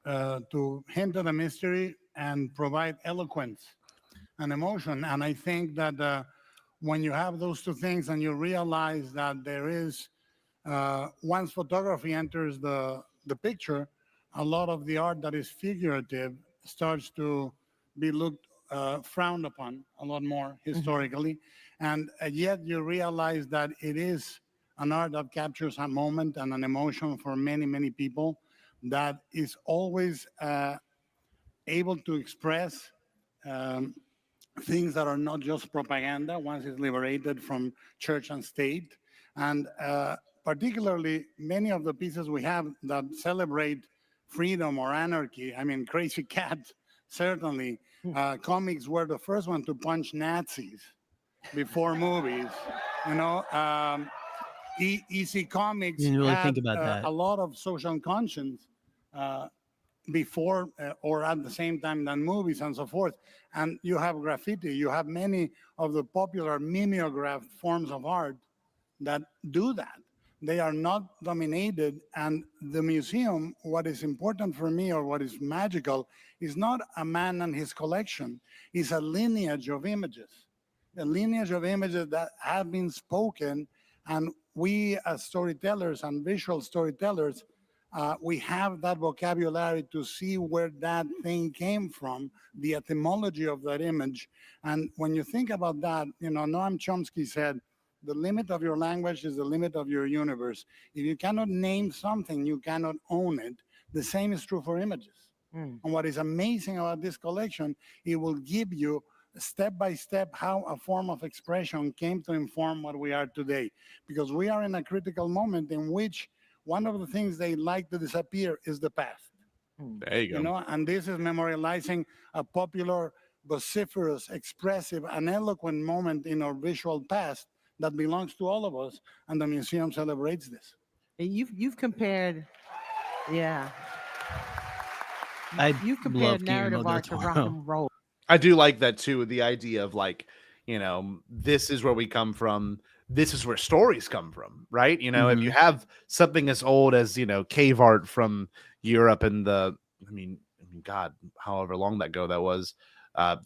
to hint at a mystery and provide eloquence and emotion. And I think that when you have those two things and you realize that there is, once photography enters the picture, a lot of the art that is figurative starts to be looked frowned upon a lot more historically. And yet you realize that it is an art that captures a moment and an emotion for many, many people, that is always able to express um, things that are not just propaganda once it's liberated from church and state. And particularly, many of the pieces we have that celebrate freedom or anarchy, I mean, Crazy Cat, certainly. Comics were the first one to punch Nazis before movies. You know, EC Comics Didn't really had think about that. a lot of social conscience before or at the same time than movies and so forth. And you have graffiti, you have many of the popular mimeograph forms of art that do that. They are not dominated. And the museum, what is important for me or what is magical, is not a man and his collection, it's a lineage of images. A lineage of images that have been spoken, and we as storytellers and visual storytellers, we have that vocabulary to see where that thing came from, the etymology of that image. And when you think about that, you know, Noam Chomsky said, the limit of your language is the limit of your universe. If you cannot name something, you cannot own it. The same is true for images. And what is amazing about this collection, it will give you step by step how a form of expression came to inform what we are today. Because we are in a critical moment in which one of the things they like to disappear is the past. There you go. You know, and this is memorializing a popular, vociferous, expressive, and eloquent moment in our visual past that belongs to all of us, and the museum celebrates this. And you've compared, yeah. I You've love compared Guillermo narrative del art to rock Toro. and roll. I do like that too. The idea of like, you know, this is where we come from. This is where stories come from, right? You know, if you have something as old as, you know, cave art from Europe and I mean, God, however long that was,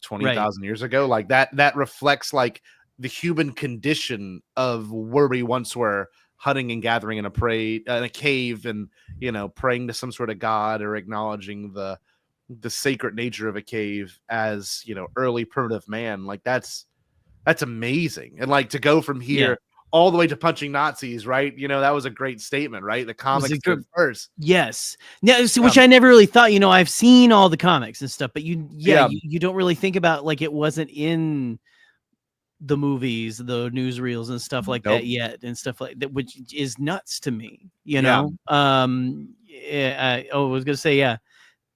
20,000 years ago, like that reflects like the human condition of where we once were hunting and gathering in a cave and, you know, praying to some sort of god or acknowledging the sacred nature of a cave as, you know, early primitive man. Like that's amazing. And like to go from here all the way to punching Nazis, right? You know, that was a great statement, right? The comics did first. Yes. Now, which I never really thought, you know, I've seen all the comics and stuff, but you don't really think about like it wasn't in the movies, the newsreels and stuff like that yet, and stuff like that, which is nuts to me, you know? I was going to say,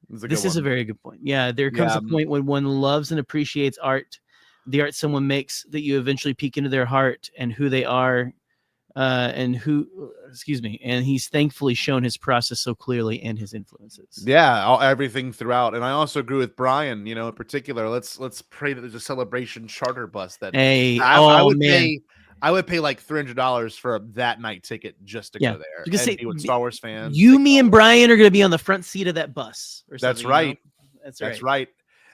this is a very good point. Yeah. There comes a point when one loves and appreciates art, the art someone makes, that you eventually peek into their heart and who they are, and he's thankfully shown his process so clearly and his influences. Everything throughout. And I also agree with Brian, you know, in particular, let's pray that there's a celebration charter bus that I would pay like $300 for that night ticket just to go there and be with Star Wars fans. Me and Brian are going to be on the front seat of that bus or something. That's right. You know? That's right.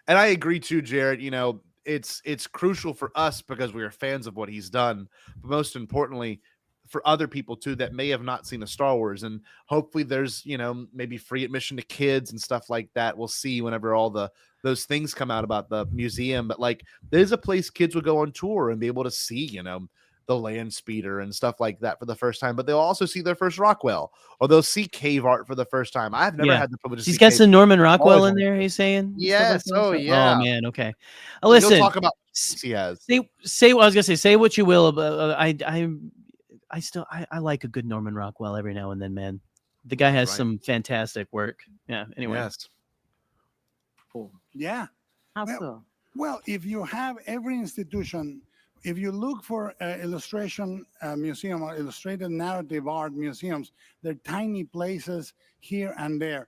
And I agree too, Jared. You know, it's crucial for us because we are fans of what he's done, but most importantly for other people too that may have not seen the Star Wars. And hopefully there's, you know, maybe free admission to kids and stuff like that. We'll see whenever all those things come out about the museum, but like there's a place kids will go on tour and be able to see, you know, the land speeder and stuff like that for the first time, but they'll also see their first Rockwell, or they'll see cave art for the first time. I've never had the privilege to see. He's got some Norman Rockwell in there, he's saying? Yes. Oh man. Okay. Listen, he'll talk about he has. Say what I was gonna say what you will about I like a good Norman Rockwell every now and then, man. The guy has some fantastic work. Yeah. Anyway. Yes. Cool. Yeah. How so? Well, if you have every institution, if you look for illustration museum or illustrated narrative art museums, they're tiny places here and there.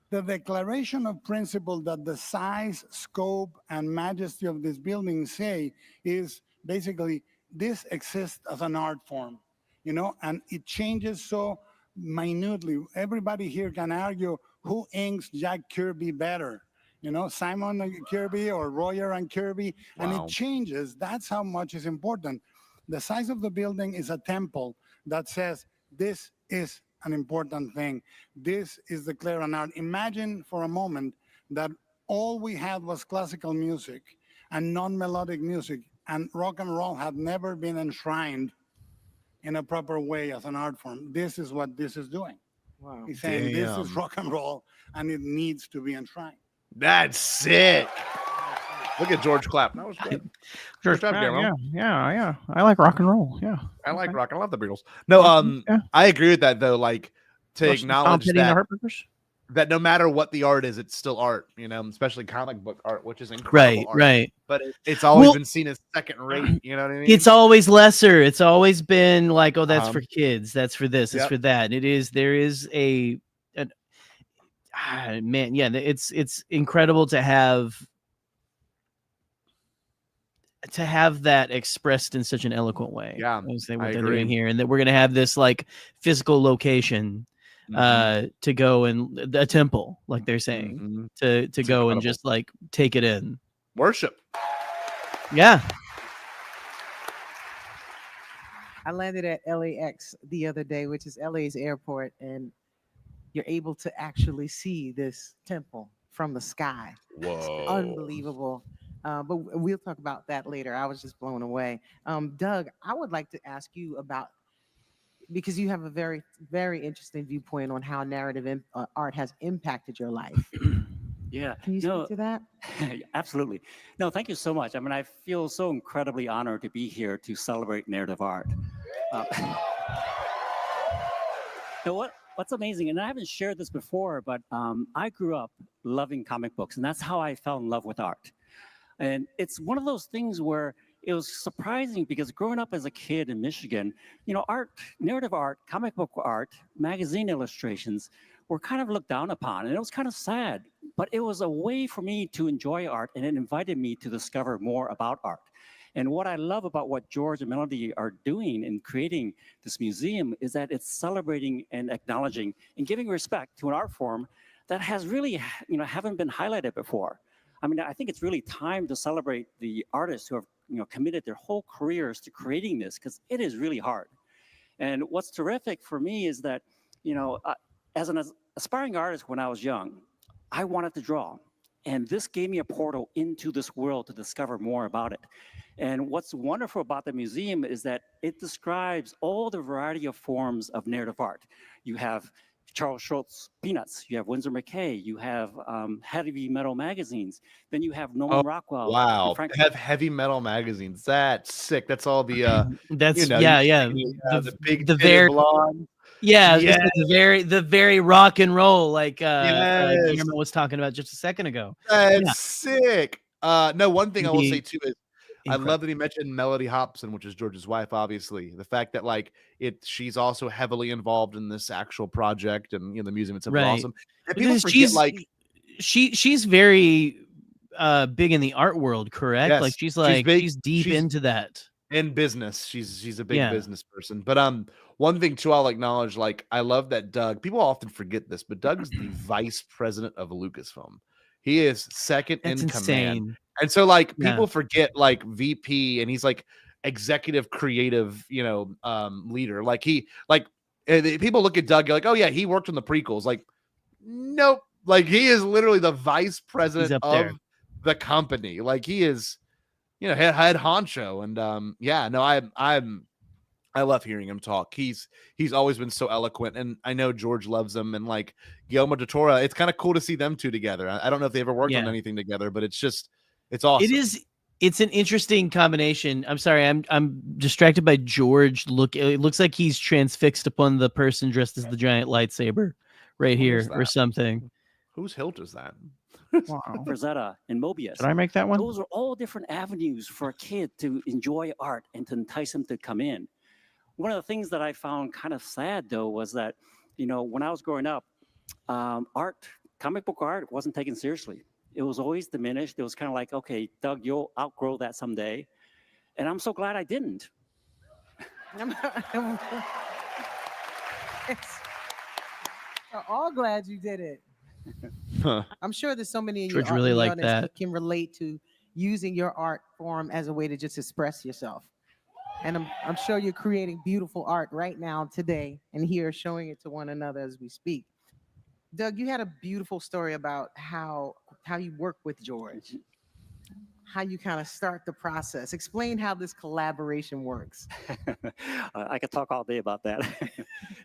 The declaration of principle that the size, scope, and majesty of this building say is basically this exists as an art form, you know, and it changes so minutely. Everybody here can argue who inks Jack Kirby better. You know, Simon and Kirby or Royer and Kirby, and it changes. That's how much is important. The size of the building is a temple that says this is an important thing. This is declared an art. Imagine for a moment that all we had was classical music and non-melodic music, and rock and roll had never been enshrined in a proper way as an art form. This is what this is doing. Wow. He's saying this is Damn. rock and roll, and it needs to be enshrined. That's sick. Look at George clap. That was good. George, Good job, Guillermo. yeah. I like rock and roll. Yeah. I like rock. I love the Beatles. No, Yeah. I agree with that though. Like to Watch the Tom acknowledge Petty and the that Heartbreakers. that no matter what the art is, it's still art. You know, especially comic book art, which is incredible. art, Right. But it's always Well- been seen as second rate. You know what I mean? It's always lesser. It's always been like, oh, that's for Um, kids. That's for this. It's yep. for that. It is. There is man. Yeah. It's incredible to have that expressed in such an eloquent way. Yeah, I say what I they're agree. doing here, and that we're gonna have this like physical location to go and a temple, like they're saying, Mhm. to It's go and incredible. just like take it in. Worship. Yeah. I landed at LAX the other day, which is LA's airport, and you're able to actually see this temple from the sky. Whoa. Unbelievable. But we'll talk about that later. I was just blown away. Doug, I would like to ask you about, because you have a very, very interesting viewpoint on how narrative art has impacted your life. Yeah. Can you speak to that? Absolutely. No, thank you so much. I mean, I feel so incredibly honored to be here to celebrate narrative art. What's amazing, and I haven't shared this before, but I grew up loving comic books, and that's how I fell in love with art. And it's one of those things where it was surprising because growing up as a kid in Michigan, you know, art, narrative art, comic book art, magazine illustrations were kind of looked down upon, and it was kind of sad. But it was a way for me to enjoy art, and it invited me to discover more about art. And what I love about what George and Melody are doing in creating this museum is that it's celebrating and acknowledging and giving respect to an art form that has really, you know, haven't been highlighted before. I mean, I think it's really time to celebrate the artists who have, you know, committed their whole careers to creating this, because it is really hard. And what's terrific for me is that, you know, as an aspiring artist when I was young, I wanted to draw. And this gave me a portal into this world to discover more about it. And what's wonderful about the museum is that it describes all the variety of forms of narrative art. You have Charles Schultz Peanuts, you have Winsor McKay, you have heavy metal magazines, then you have Norman Rockwell. Wow. and Frank- Have heavy metal magazines. That's sick. That's all the That's you know, the big the titted very blonde. Yeah, I was gonna Yes. say the very rock and roll, like Yes. Guillermo was talking about just a second ago. That's Yeah. sick. No, one thing I will say Indeed. too is I love that he mentioned Melody Hobson, which is George's wife, obviously. The fact that like she's also heavily involved in this actual project, and you know the museum itself is Right. awesome. And people Because forget like she's very big in the art world, correct? Yes, Like she's big. deep She's into that. in business. She's a big Yeah. business person. But one thing too, I'll acknowledge, like I love that Doug, people often forget this, but Doug's the vice president of Lucasfilm. He is second That's in command. insane. And so like Yeah. people forget like VP, and he's like executive creative, you know, leader. Like people look at Doug, you're like, oh yeah, he worked on the prequels. Like, nope. Like he is literally the vice president up of there. the company. Like he is, you know, head honcho. And yeah, no, I love hearing him talk. He's always been so eloquent, and I know George loves him, and like Guillermo del Toro. It's kind of cool to see them two together. I don't know if they ever worked on Yeah. anything together, but it's awesome. It's an interesting combination. I'm sorry, I'm distracted by George. It looks like he's transfixed upon the person dressed as the giant lightsaber right What here is or that? something. Whose hilt is that? Wow. Rosetta and Mobius. Did I make that one? Those are all different avenues for a kid to enjoy art and to entice him to come in. One of the things that I found kind of sad, though, was that, you know, when I was growing up, comic book art wasn't taken seriously. It was always diminished. It was kind of like, okay, Doug, you'll outgrow that someday. And I'm so glad I didn't. We're all glad you did it. I'm sure there's so many in George your really in the liked audience that. that can relate to using your art form as a way to just express yourself. And I'm sure you're creating beautiful art right now today and here showing it to one another as we speak. Doug, you had a beautiful story about how you work with George. how you kind of start the process. Explain how this collaboration works. I could talk all day about that.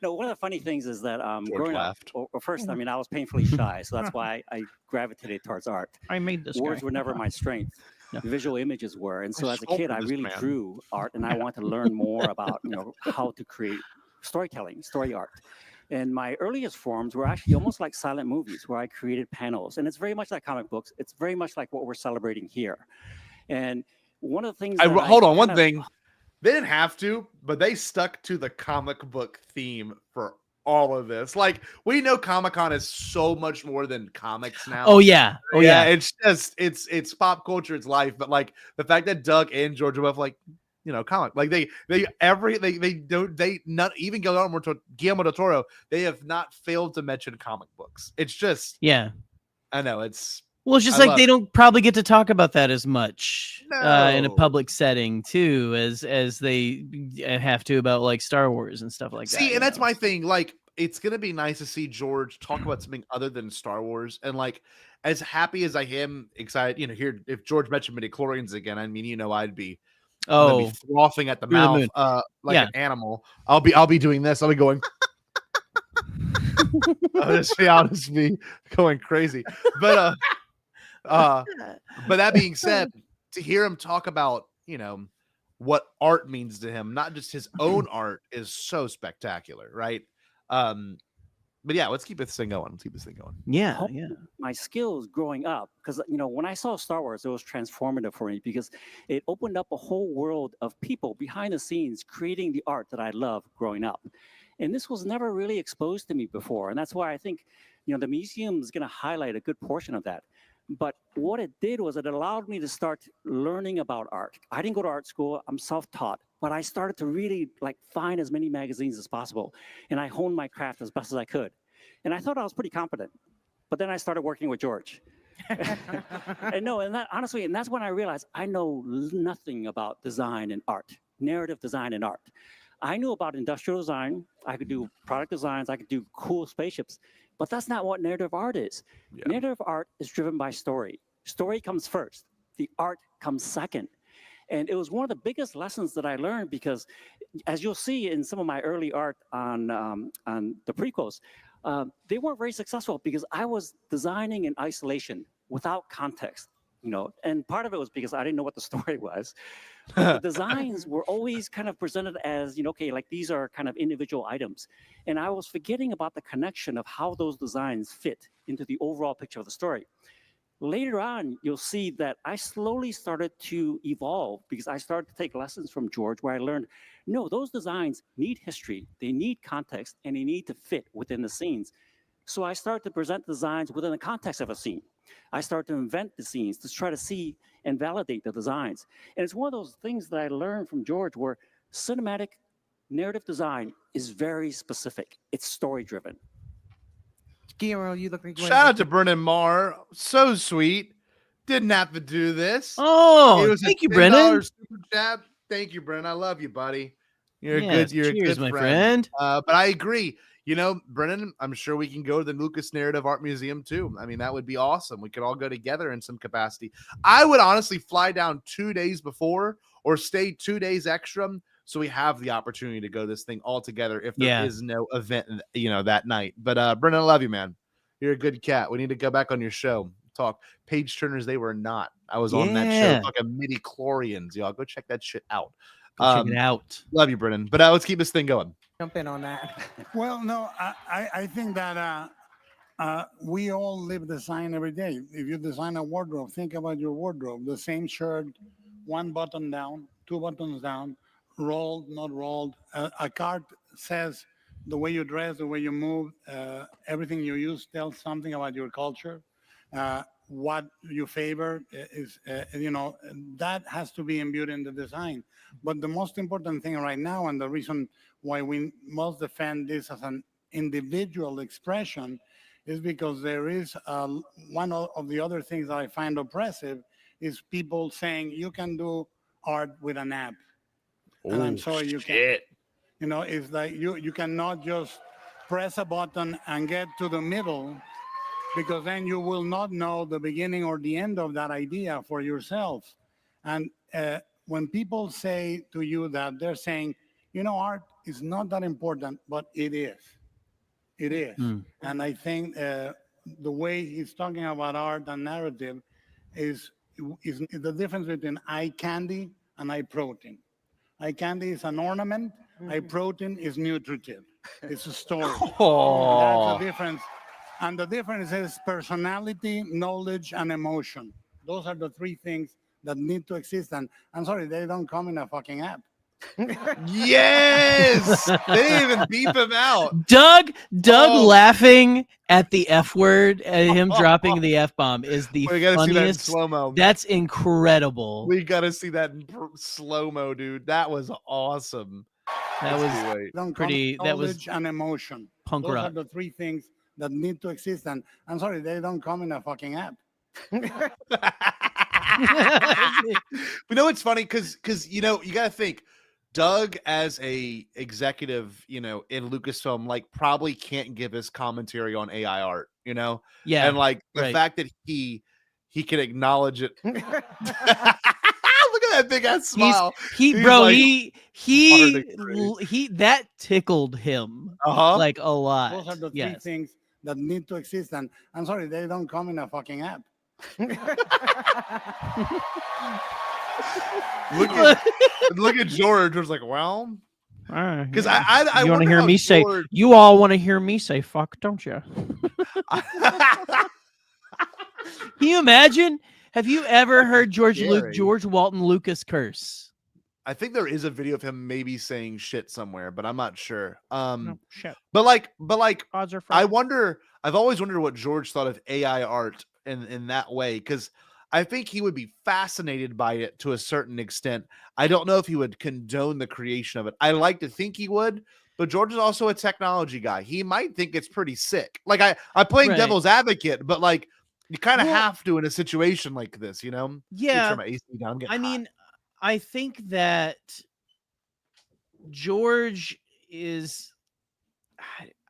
No, one of the funny things is that growing laughed. up, well, first, I mean, I was painfully shy, so that's why I gravitated towards art. I made this Words guy. were never my strength. Yeah. Visual images were, and so as a kid, I sculpted this really man. drew art, and I wanted to learn more about how to create storytelling, story art. And my earliest forms were actually almost like silent movies, where I created panels, and it's very much like comic books. It's very much like what we're celebrating here. And one of the things. Hold on, one thing. They didn't have to, but they stuck to the comic book theme for all of this. Like, we know Comic-Con is so much more than comics now. Oh yeah. Oh yeah. It's just it's pop culture, it's life. But like the fact that Doug and George are both like, comic, like they not even Guillermo del Toro, they have not failed to mention comic books. It's just I know it's. Well, it's just like they don't probably get to talk about that as much in a public setting too, as they have to about like Star Wars and stuff like that. See, and that's my thing. Like, it's gonna be nice to see George talk about something other than Star Wars. And like, as happy as I am excited, here if George mentioned midichlorians again, I mean, I'd be frothing at the mouth, like an animal. I'll be doing this. I'll be going. I'll just be going crazy. But that being said, to hear him talk about, what art means to him, not just his own art, is so spectacular, right? But yeah, let's keep this thing going. Yeah. My skills growing up, because when I saw Star Wars, it was transformative for me because it opened up a whole world of people behind the scenes creating the art that I loved growing up. And this was never really exposed to me before. And that's why I think, the museum is going to highlight a good portion of that. But what it did was it allowed me to start learning about art. I didn't go to art school. I'm self-taught. But I started to really find as many magazines as possible. And I honed my craft as best as I could. And I thought I was pretty competent. But then I started working with George. and that's when I realized I know nothing about design and art, narrative design and art. I knew about industrial design. I could do product designs. I could do cool spaceships. But that's not what narrative art is. Yeah. Narrative art is driven by story. Story comes first. The art comes second. And it was one of the biggest lessons that I learned because, as you'll see in some of my early art on the prequels, they weren't very successful because I was designing in isolation without context. And part of it was because I didn't know what the story was. The designs were always kind of presented as, these are kind of individual items. And I was forgetting about the connection of how those designs fit into the overall picture of the story. Later on, you'll see that I slowly started to evolve because I started to take lessons from George where I learned, no, those designs need history, they need context, and they need to fit within the scenes. So I started to present designs within the context of a scene. I started to invent the scenes to try to see and validate the designs. And it's one of those things that I learned from George where cinematic narrative design is very specific. It's story-driven. Guillermo, you look like Shout out to Brennan Marr. So sweet. Didn't have to do this. Oh, thank you, Brennan. Super chat. Thank you, Brennan. I love you, buddy. You're Cheers, a good my friend. But I agree. Brennan, I'm sure we can go to the Lucas Narrative Art Museum too. I mean, that would be awesome. We could all go together in some capacity. I would honestly fly down 2 days before or stay 2 days extra so we have the opportunity to go this thing all together if there is no event, that night. But Brennan, I love you, man. You're a good cat. We need to go back on your show. Talk Page Turners. They were not. I was on that show talking midi-chlorians. Y'all go check that shit out. Check it out. Love you, Brennan. But let's keep this thing going. Jump in on that. Well, no, I think that we all live design every day. If you design a wardrobe, think about your wardrobe. The same shirt, one button down, two buttons down, rolled, not rolled. A card says the way you dress, the way you move, everything you use tells something about your culture. What you favor is, that has to be imbued in the design. But the most important thing right now, and the reason why we must defend this as an individual expression, is because there is one of the other things that I find oppressive is people saying you can do art with an app. And I'm sorry, you can't. It's like you cannot just press a button and get to the middle because then you will not know the beginning or the end of that idea for yourself. And when people say to you that, they're saying, art is not that important, but it is. It is. And I think the way he's talking about art and narrative is the difference between eye candy and eye protein. Eye candy is an ornament. Eye protein is nutritive. It's a story. Oh. That's the difference. And the difference is personality, knowledge, and emotion. Those are the three things that need to exist. And I'm sorry, they don't come in a fucking app. Yes, they didn't even beep him out. Doug Oh. laughing at the F word, at him dropping the F bomb is the We gotta see that in funniest. slow mo. That's incredible. We gotta see that in slow mo, dude. That was awesome. That was Don't pretty. come That was knowledge and emotion. punk Those rock. are the three things that need to exist. And I'm sorry, they don't come in a fucking app. It's funny because you gotta think Doug as a executive, in Lucasfilm, probably can't give his commentary on AI art, Yeah, and the right. fact that he can acknowledge it. Look at that big ass smile. He's That tickled him Uh-huh. like a lot. Those are the three Yes. things that need to exist. And I'm sorry, they don't come in a fucking app. Look at George. Was like, well, because I you want wonder to hear how me say? George- You all want to hear me say "fuck," don't you? Can you imagine? Have you ever heard George Walton Lucas curse? I think there is a video of him maybe saying shit somewhere, but I'm not sure. Shit. But Odds are I wonder. I've always wondered what George thought of AI art in that way, because I think he would be fascinated by it to a certain extent. I don't know if he would condone the creation of it. I like to think he would, but George is also a technology guy. He might think it's pretty sick. I'm playing Right. devil's advocate, but you kind of have to in a situation like this, Yeah. Let me turn my AC down. I'm getting I mean, I think that George is,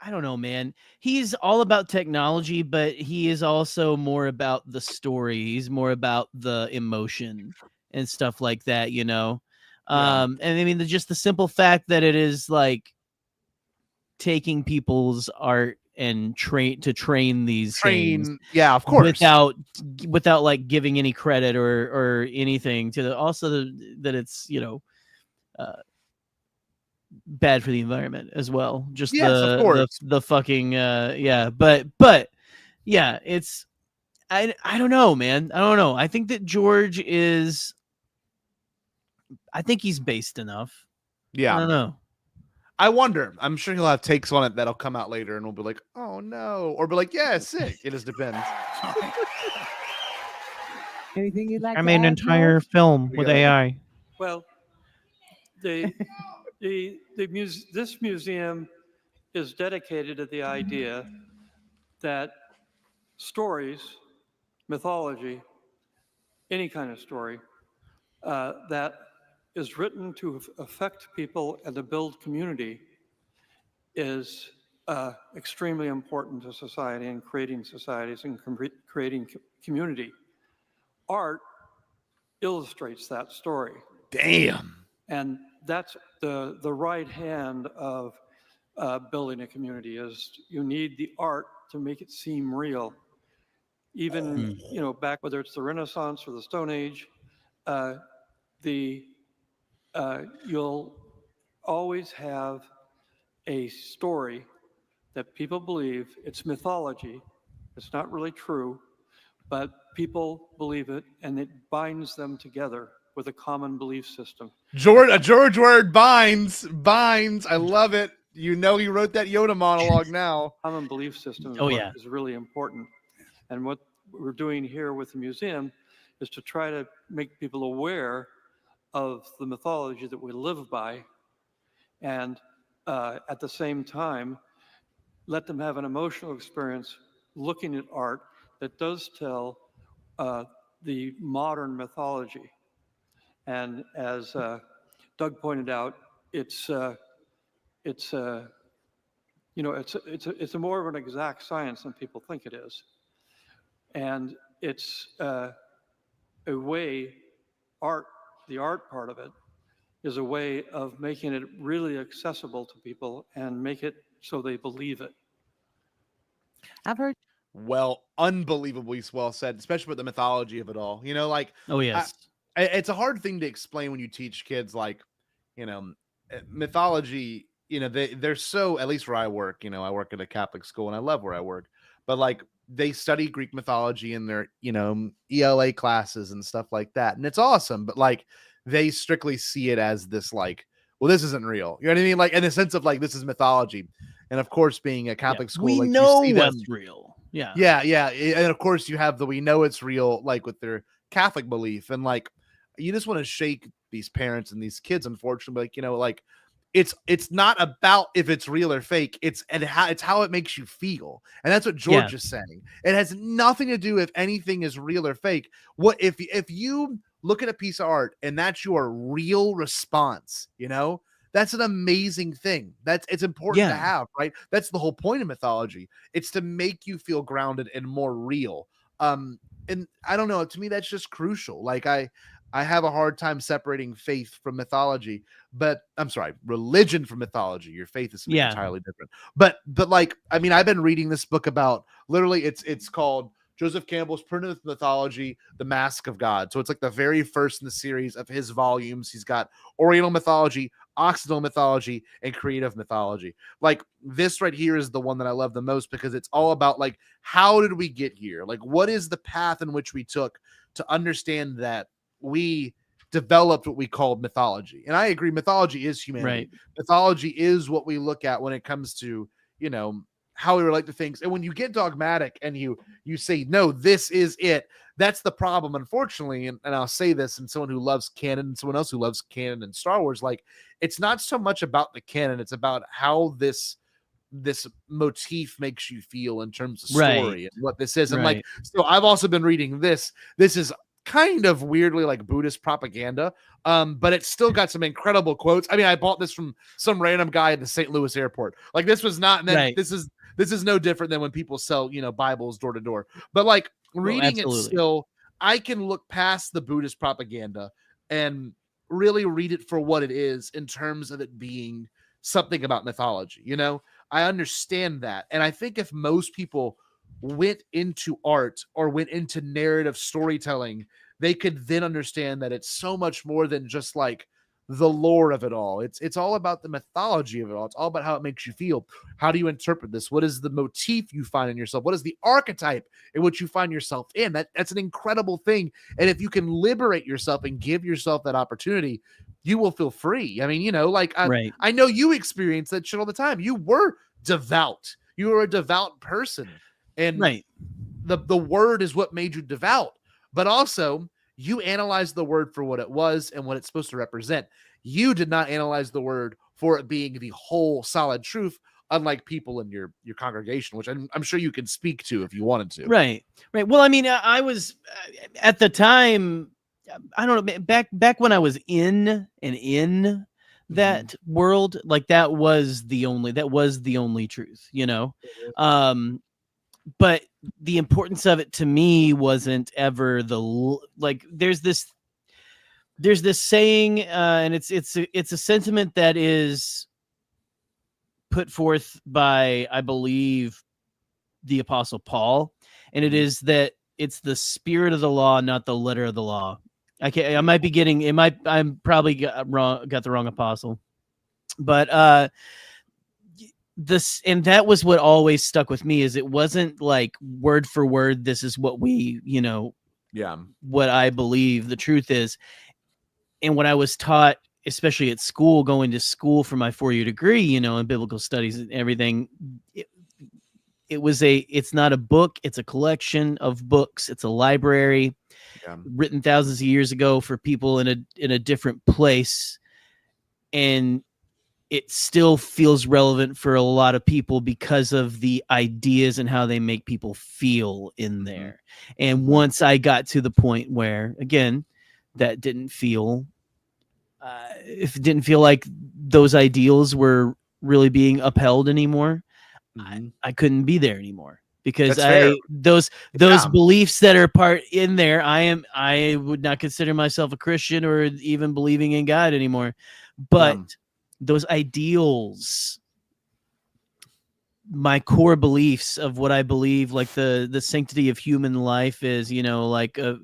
I don't know, man. He's all about technology, but he is also more about the story. He's more about the emotion and stuff like that, Yeah. And I mean, just the simple fact that it is taking people's art and train these things. Yeah, of course. Without giving any credit or anything to that it's bad for the environment as well. Just Yes, of course. the fucking but yeah, it's I don't know, man. I don't know. I think that George is. I think he's based enough. Yeah. I don't know. I wonder. I'm sure he'll have takes on it that'll come out later, and we'll be like, "Oh no," or be like, "Yeah, sick." It just depends. Anything you'd like I to made an add, entire George? film with AI. Well, this museum is dedicated to the idea that stories, mythology, any kind of story that is written to affect people and to build community is extremely important to society and creating societies and creating community. Art illustrates that story. Damn. And that's the right hand of building a community. Is you need the art to make it seem real. Even back, whether it's the Renaissance or the Stone Age, you'll always have a story that people believe. It's mythology. It's not really true, but people believe it, and it binds them together with a common belief system. A George word, binds. I love it. He wrote that Yoda monologue now. Common belief system is really important. And what we're doing here with the museum is to try to make people aware of the mythology that we live by, and at the same time, let them have an emotional experience looking at art that does tell the modern mythology. And as Doug pointed out, it's a more of an exact science than people think it is. And it's a way, the art part of it is a way of making it really accessible to people and make it so they believe it. I've heard. Well, unbelievably well said, especially with the mythology of it all. You know, like, Oh yes. it's a hard thing to explain when you teach kids, like, you know, mythology. You know, they're so, at least where I work. You know, I work at a Catholic school, and I love where I work. But like, they study Greek mythology in their, you know, ELA classes and stuff like that, and it's awesome. But like, they strictly see it as this, like, well, this isn't real. You know what I mean? Like, in the sense of like, this is mythology. And of course, being a Catholic school, we like, know you see them, what's real. Yeah. yeah. And of course, you have the we know it's real, like with their Catholic belief. And like, you just want to shake these parents and these kids, unfortunately. Like, you know, like, it's not about if it's real or fake. It's how it makes you feel. And that's what George is saying. It has nothing to do if anything is real or fake. What if you look at a piece of art and that's your real response, you know? That's an amazing thing. It's important to have, right? That's the whole point of mythology. It's to make you feel grounded and more real. And I don't know, to me, that's just crucial. Like, I have a hard time separating faith from mythology, but I'm sorry, religion from mythology. Your faith is something entirely different. But like, I mean, I've been reading this book about, literally, it's called Joseph Campbell's Primitive Mythology, The Mask of God. So it's like the very first in the series of his volumes. He's got Oriental mythology, Occidental mythology, and creative mythology. Like, this right here is the one that I love the most, because it's all about, like, how did we get here? Like, what is the path in which we took to understand that we developed what we called mythology? And I agree, mythology is humanity. Right. Mythology is what we look at when it comes to, you know, how we relate to things. And when you get dogmatic and you say, no, this is it, that's the problem, unfortunately. And I'll say this, and someone who loves canon and someone else who loves canon and Star Wars, like, it's not so much about the canon, it's about how this motif makes you feel in terms of story and what this is. And like, so I've also been reading this is kind of weirdly like Buddhist propaganda, but it's still got some incredible quotes. I mean, I bought this from some random guy at the St. Louis airport. Like, this was not, and then this is no different than when people sell, you know, Bibles door to door. But like, reading it still, I can look past the Buddhist propaganda and really read it for what it is, in terms of it being something about mythology. You know, I understand that. And I think if most people went into art or went into narrative storytelling, they could then understand that it's so much more than just like the lore of it all. It's all about the mythology of it all. It's all about how it makes you feel. How do you interpret this? What is the motif you find in yourself? What is the archetype in which you find yourself in? That's an incredible thing. And if you can liberate yourself and give yourself that opportunity, you will feel free. I mean, you know, like, I know you experience that shit all the time. You were devout. You were a devout person. And the word is what made you devout. But also, you analyzed the word for what it was and what it's supposed to represent. You did not analyze the word for it being the whole solid truth, unlike people in your congregation, which I'm sure you can speak to if you wanted to. Right. Well, I mean, I was at the time, I don't know, back when I was in that world, like, that was the only truth, you know? But the importance of it to me wasn't ever like, there's this saying, and it's a sentiment that is put forth by, I believe, the Apostle Paul, and it is that it's the spirit of the law, not the letter of the law. I might be getting it. I'm probably got the wrong apostle, but and that was what always stuck with me, is it wasn't like word for word, this is what we, you know, what I believe the truth is. And what I was taught, especially at school, going to school for my 4-year degree, you know, in biblical studies and everything, it's not a book, it's a collection of books. It's a library written thousands of years ago for people in a different place. And it still feels relevant for a lot of people because of the ideas and how they make people feel in there. And once I got to the point where, again, that didn't feel, if it didn't feel like those ideals were really being upheld anymore, I couldn't be there anymore. because That's fair. those Yeah. beliefs that are part in there, I would not consider myself a Christian or even believing in God anymore, but those ideals, my core beliefs of what I believe, like the sanctity of human life is, like the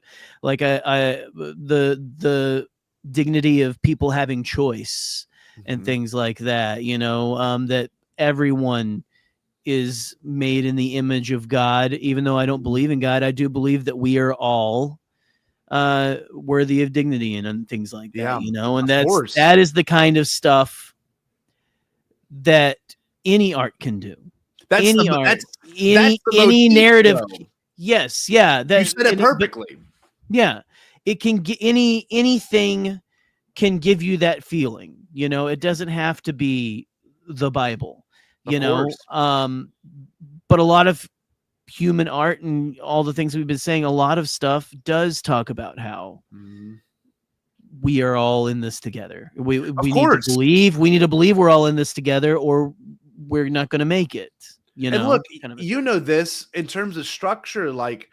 dignity of people having choice and things like that, that everyone is made in the image of God. Even though I don't believe in God, I do believe that we are all worthy of dignity and things like that, and that is the kind of stuff that any art can do. That's Any the art, that's any the any motif, narrative. though. Yes, yeah, You said it perfectly. Yeah, it can get anything can give you that feeling. It doesn't have to be the Bible. Of course. But a lot of human art and all the things we've been saying, a lot of stuff does talk about how we are all in this together. We need to believe we're all in this together, or we're not going to make it. And look, this in terms of structure, like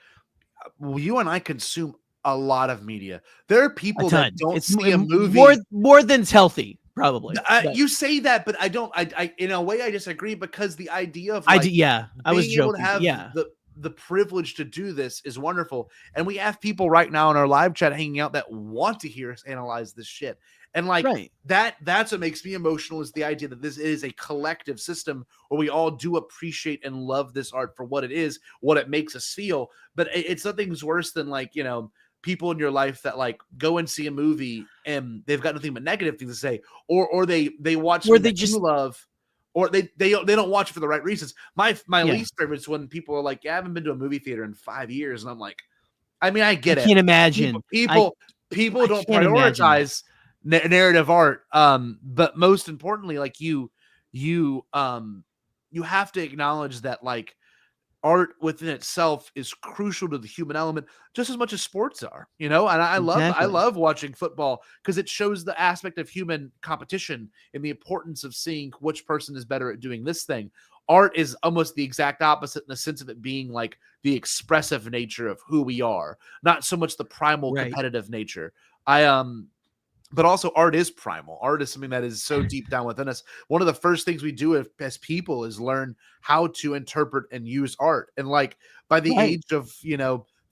you and I consume a lot of media. There are people that don't see a movie more than's healthy, probably. You say that, but I don't. I in a way I disagree, because the idea of I was being able to joking. have the privilege to do this is wonderful. And we have people right now in our live chat hanging out that want to hear us analyze this shit. And that's what makes me emotional, is the idea that this is a collective system where we all do appreciate and love this art for what it is, what it makes us feel. But it's nothing's worse than people in your life that go and see a movie and they've got nothing but negative things to say, or they watch something that you love, or they don't watch it for the right reasons. My least favorite is when people are like, I haven't been to a movie theater in 5 years, and I'm like, I mean, I get it. I can't imagine. People don't prioritize narrative art. But most importantly, you have to acknowledge that art within itself is crucial to the human element just as much as sports are, and I love watching football because it shows the aspect of human competition and the importance of seeing which person is better at doing this thing. Art is almost the exact opposite in the sense of it being the expressive nature of who we are, not so much the primal competitive nature. But also art is primal. Art is something that is so deep down within us. One of the first things we do as people is learn how to interpret and use art. And by the age of,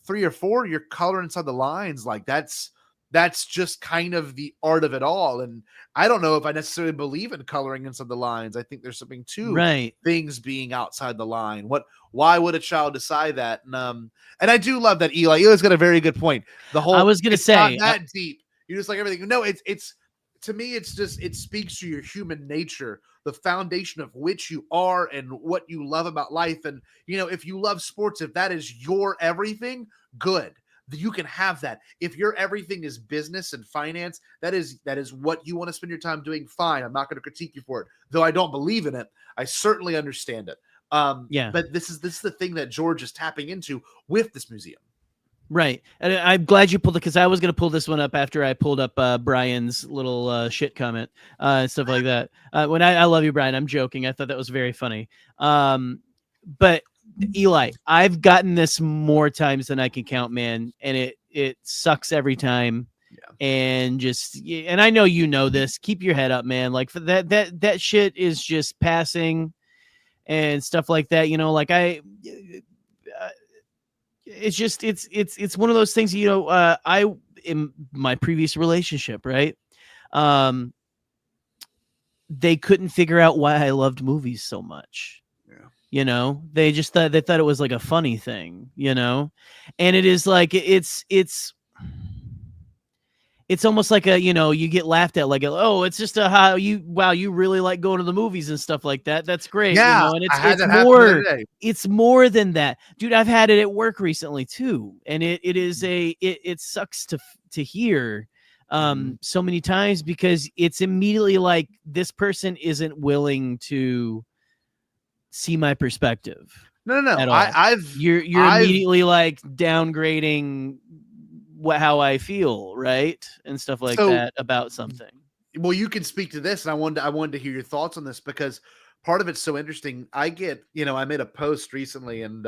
3 or 4, you're coloring inside the lines. That's just kind of the art of it all. And I don't know if I necessarily believe in coloring inside the lines. I think there's something to things being outside the line. Why would a child decide that? And I do love that Eli's got a very good point. I was going to say not that deep. You just like everything. No, it's to me, it's just, it speaks to your human nature, the foundation of which you are and what you love about life. And, if you love sports, if that is your everything, good. You can have that. If your everything is business and finance, that is what you want to spend your time doing. Fine. I'm not going to critique you for it. Though I don't believe in it, I certainly understand it. But this is the thing that George is tapping into with this museum. Right. And I'm glad you pulled it, because I was going to pull this one up after I pulled up Brian's little shit comment and stuff like that. When I love you, Brian, I'm joking. I thought that was very funny. But Eli, I've gotten this more times than I can count, man. And it sucks every time. Yeah. And I know this. Keep your head up, man. For that shit is just passing and stuff like that. It's just it's one of those things, I in my previous relationship, right, they couldn't figure out why I loved movies so much. They just thought it was a funny thing, and it is it's almost like you get laughed at, it's just you really like going to the movies and stuff like that. That's great. Yeah. And it's it's more than that, dude. I've had it at work recently too. And it sucks to hear so many times, because it's immediately this person isn't willing to see my perspective. No. You're immediately downgrading how I feel, right, and stuff like that about something. Well, you can speak to this, and I wanted to hear your thoughts on this, because part of it's so interesting. I get, I made a post recently, and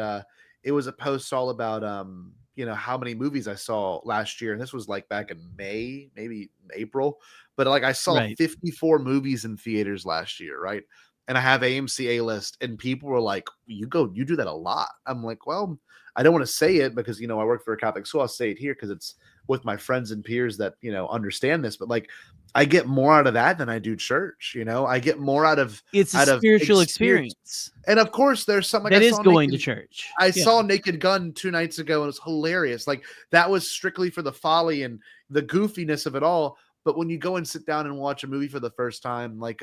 it was a post all about how many movies I saw last year, and this was like back in May, maybe April, but like I saw Right. 54 movies in theaters last year, right? And I have AMC A list, and people were like, you do that a lot. I'm like, well, I don't want to say it because I work for a Catholic school. I'll say it here because it's with my friends and peers that understand this, but like I get more out of that than I do church. I get more out of It's a out of spiritual experience. And of course, there's some like That I is saw going to Naked- church. I Yeah. saw Naked Gun 2 nights ago, and it was hilarious. Like that was strictly for the folly and the goofiness of it all. But when you go and sit down and watch a movie for the first time, like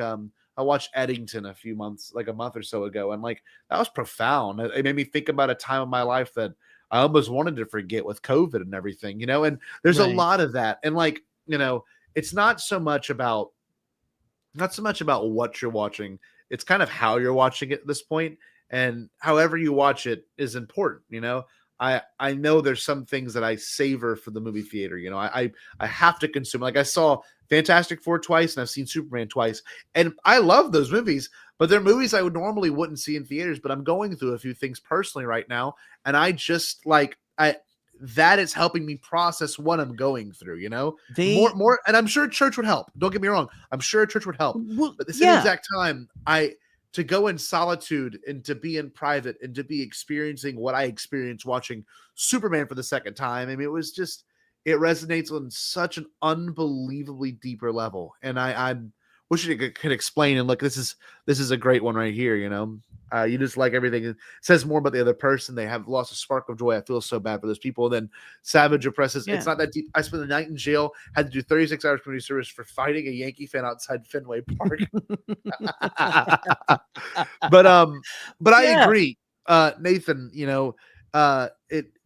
I watched Eddington a month or so ago, and like that was profound. It made me think about a time of my life that I almost wanted to forget with COVID and everything, and there's a Right. lot of that. And like, it's not so much about what you're watching. It's kind of how you're watching it at this point, and however you watch it is important. I know there's some things that I savor for the movie theater. I have to consume. Like I saw Fantastic Four twice, and I've seen Superman twice, and I love those movies. But they're movies I would normally wouldn't see in theaters. But I'm going through a few things personally right now, and I just that is helping me process what I'm going through. More, and I'm sure church would help. Don't get me wrong. I'm sure church would help. Well, But at the same exact time, to go in solitude and to be in private and to be experiencing what I experienced watching Superman for the second time. I mean, it resonates on such an unbelievably deeper level. And I wish you could explain. And look, this is a great one right here. You just like everything. It says more about the other person. They have lost a spark of joy. I feel so bad for those people. And then Savage oppresses. Yeah. It's not that deep. I spent the night in jail, had to do 36 hours community service for fighting a Yankee fan outside Fenway Park. but I Yeah. agree, Nathan.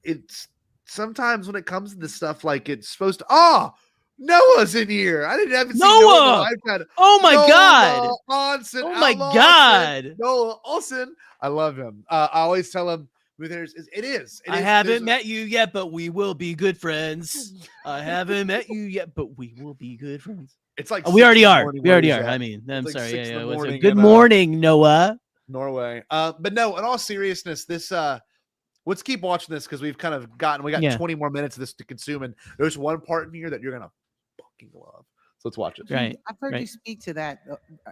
It's sometimes when it comes to this stuff, like it's supposed to. Noah's in here. I haven't seen Noah. Noah! Oh my God! Olsen, Oh my Outlaw God! Olsen, Noah Olsen. I love him. I always tell him, it is. I haven't met you yet, but we will be good friends. I haven't met you yet, but we will be good friends. It's like we 6 already in the are. morning We where already he's are. at. I mean, I'm It's like sorry. 6 in the Yeah, what's morning it? Good in, morning, Noah. Norway. But no, in all seriousness, this let's keep watching this because we got 20 more minutes of this to consume, and there's one part in here that you're gonna fucking love. So let's watch it. Right. I've heard you speak to that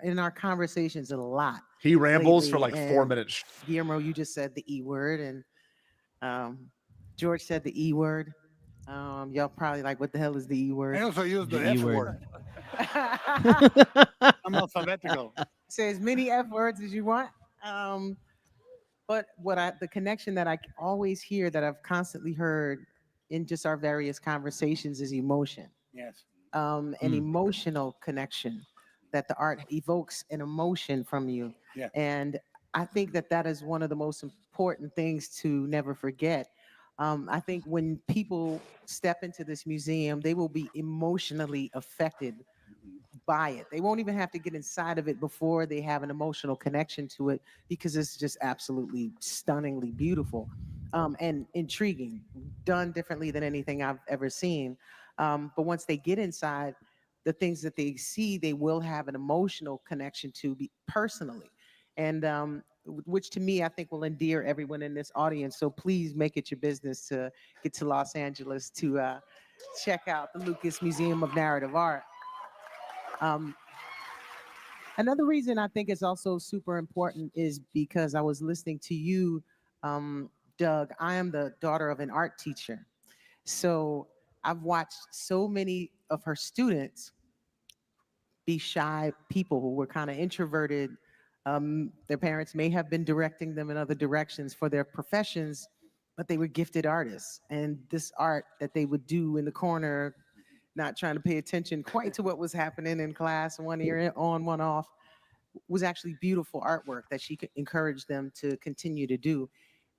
in our conversations a lot. He rambles for lately, like 4 and minutes. Guillermo, you just said the E word, and George said the E word. Y'all probably like, what the hell is the E word? I also use the The E F word. word. I'm alphabetical. Say as many F words as you want. But the connection that I always hear, that I've constantly heard in just our various conversations, is emotion. Yes. An emotional connection, that the art evokes an emotion from you. Yeah. And I think that is one of the most important things to never forget. I think when people step into this museum, they will be emotionally affected by it. They won't even have to get inside of it before they have an emotional connection to it, because it's just absolutely stunningly beautiful and intriguing, done differently than anything I've ever seen. But once they get inside, the things that they see, they will have an emotional connection to personally. And which to me, I think will endear everyone in this audience. So please make it your business to get to Los Angeles to check out the Lucas Museum of Narrative Art. Another reason I think it's also super important is because I was listening to you, Doug. I am the daughter of an art teacher. So I've watched so many of her students be shy people who were kind of introverted. Their parents may have been directing them in other directions for their professions, but they were gifted artists. And this art that they would do in the corner, not trying to pay attention quite to what was happening in class, one ear on, one off, was actually beautiful artwork that she could encourage them to continue to do.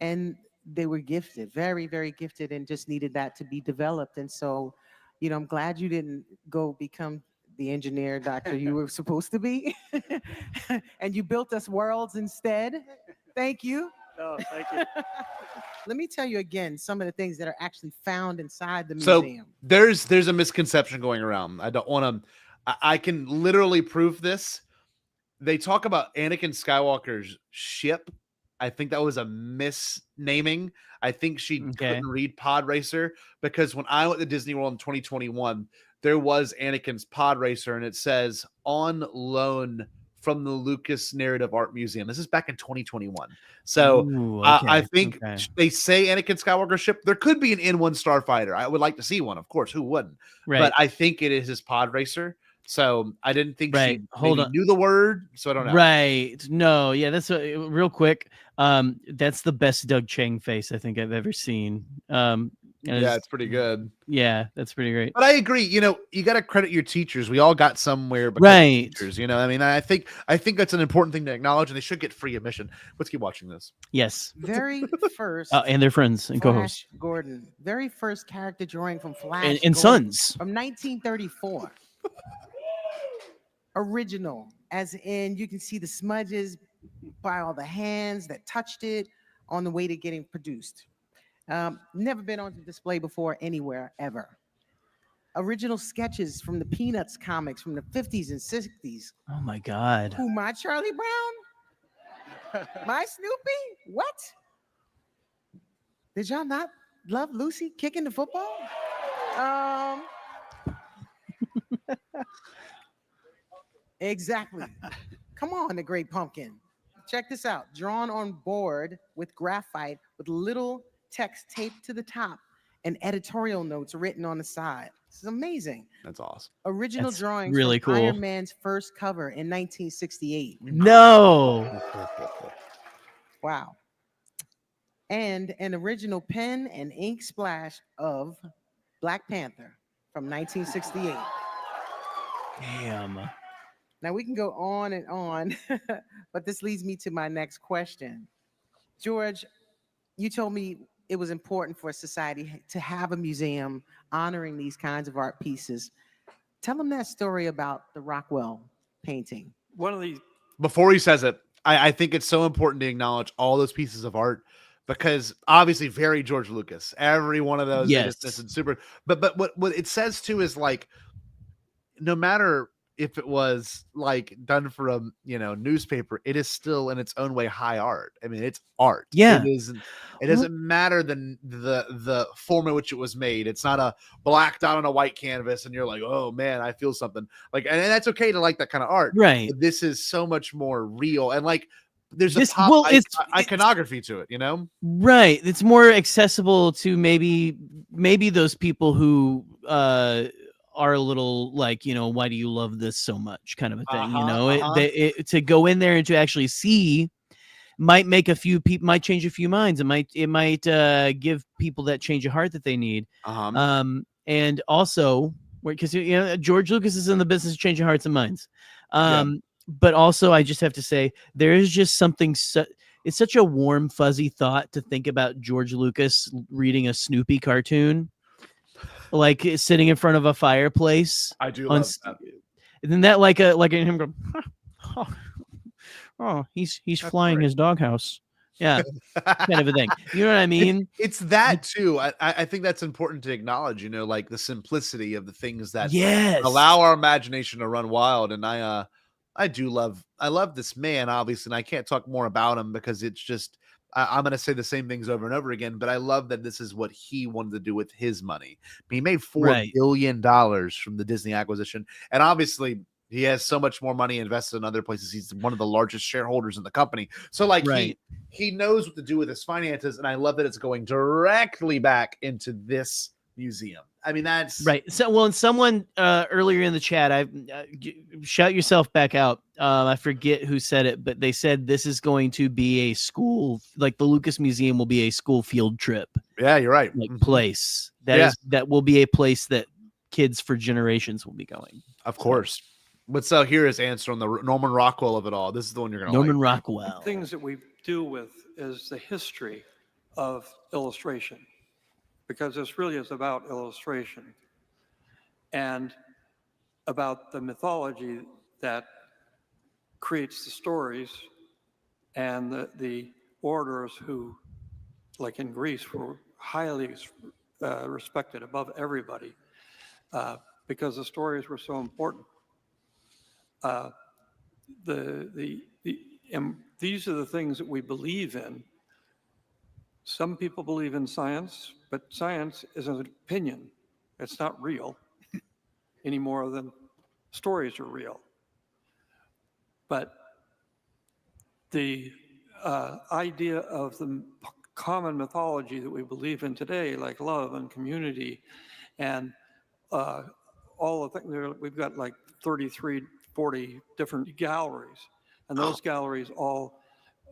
And they were gifted, very, very gifted, and just needed that to be developed. And so, I'm glad you didn't go become the engineer, doctor you were supposed to be. And you built us worlds instead. Thank you. No, thank you. Let me tell you again some of the things that are actually found inside the So museum. there's a misconception going around. I don't want to. I can literally prove this. they talk about Anakin Skywalker's ship. I think that was a misnaming. I think she couldn't read Pod Racer, because when I went to Disney World in 2021, there was Anakin's Pod Racer, and it says on loan from the Lucas Narrative Art Museum. This is back in 2021. So Ooh, I okay, think they say Anakin Skywalker ship. There could be an N1 starfighter. I would like to see one, of course. Who wouldn't? Right. But I think it is his Pod Racer. So I didn't think Right. she Hold maybe on. knew the word. So I don't know. Right. No, yeah, that's real quick. That's the best Doug Chang face I think I've ever seen. Yeah, it's pretty good. Yeah, that's pretty great. But I agree. You know, you got to credit your teachers. We all got somewhere because Right. of teachers. You know, I mean, I think that's an important thing to acknowledge, and they should get free admission. Let's keep watching this. Yes. Very first. And their friends and co-hosts. Flash Gordon. Very first character drawing from Flash And Gordon Sons. from 1934. Original, as in you can see the smudges by all the hands that touched it on the way to getting produced. Never been on display before anywhere ever. Original sketches from the Peanuts comics from the 50s and 60s. Oh my God. Who, my Charlie Brown? My Snoopy? What? Did y'all not love Lucy kicking the football? Exactly. Come on, the Great Pumpkin. Check this out. Drawn on board with graphite with little text taped to the top and editorial notes written on the side. This is amazing. That's awesome. Original That's drawings really from cool. Iron Man's first cover in 1968. No. Wow. And an original pen and ink splash of Black Panther from 1968. Damn. Now we can go on and on, but this leads me to my next question. George, you told me it was important for society to have a museum honoring these kinds of art pieces. Tell them that story about the Rockwell painting. One of these. Before he says it, I think it's so important to acknowledge all those pieces of art, because obviously very George Lucas. Every one of those, Yes. it's super. But what it says too is, like, no matter if it was like done for a newspaper, it is still in its own way high art. I mean, it's art. Yeah. It doesn't matter the form in which it was made. It's not a black dot on a white canvas and you're like, oh man, I feel something. Like, and that's okay to like that kind of art. Right. But this is so much more real, and like there's This- a pop well, it's- iconography to it, Right. It's more accessible to maybe those people who are a little like, why do you love this so much kind of a thing. To go in there and to actually see might make a few people, might change a few minds. It might give people that change of heart that they need. And also because George Lucas is in the business of changing hearts and minds. But also I just have to say there is just something it's such a warm fuzzy thought to think about George Lucas reading a Snoopy cartoon, like sitting in front of a fireplace. I do love that. And then that like him go, oh, he's flying his doghouse. Yeah, kind of a thing. You know what I mean? It's that too. I think that's important to acknowledge, like the simplicity of the things that allow our imagination to run wild. And I love this man, obviously, and I can't talk more about him because it's just, I'm going to say the same things over and over again, but I love that this is what he wanted to do with his money. He made $4 billion from the Disney acquisition. And obviously he has so much more money invested in other places. He's one of the largest shareholders in the company. So like he knows what to do with his finances. And I love that it's going directly back into this museum. I mean, that's right. So, well, and someone earlier in the chat, shout yourself back out. I forget who said it, but they said this is going to be a school, like the Lucas Museum will be a school field trip. Yeah, you're right. Like place that will be a place that kids for generations will be going. Of course. But so here is answer on the Norman Rockwell of it all. This is the one you're going to Norman Rockwell. Things that we do with is the history of illustration, because this really is about illustration and about the mythology that creates the stories, and the orators who, like in Greece, were highly respected above everybody because the stories were so important. these are the things that we believe in. Some people believe in science, but science is an opinion. It's not real any more than stories are real. But the idea of the common mythology that we believe in today, like love and community and all the things, we've got like 33, 40 different galleries, and those galleries all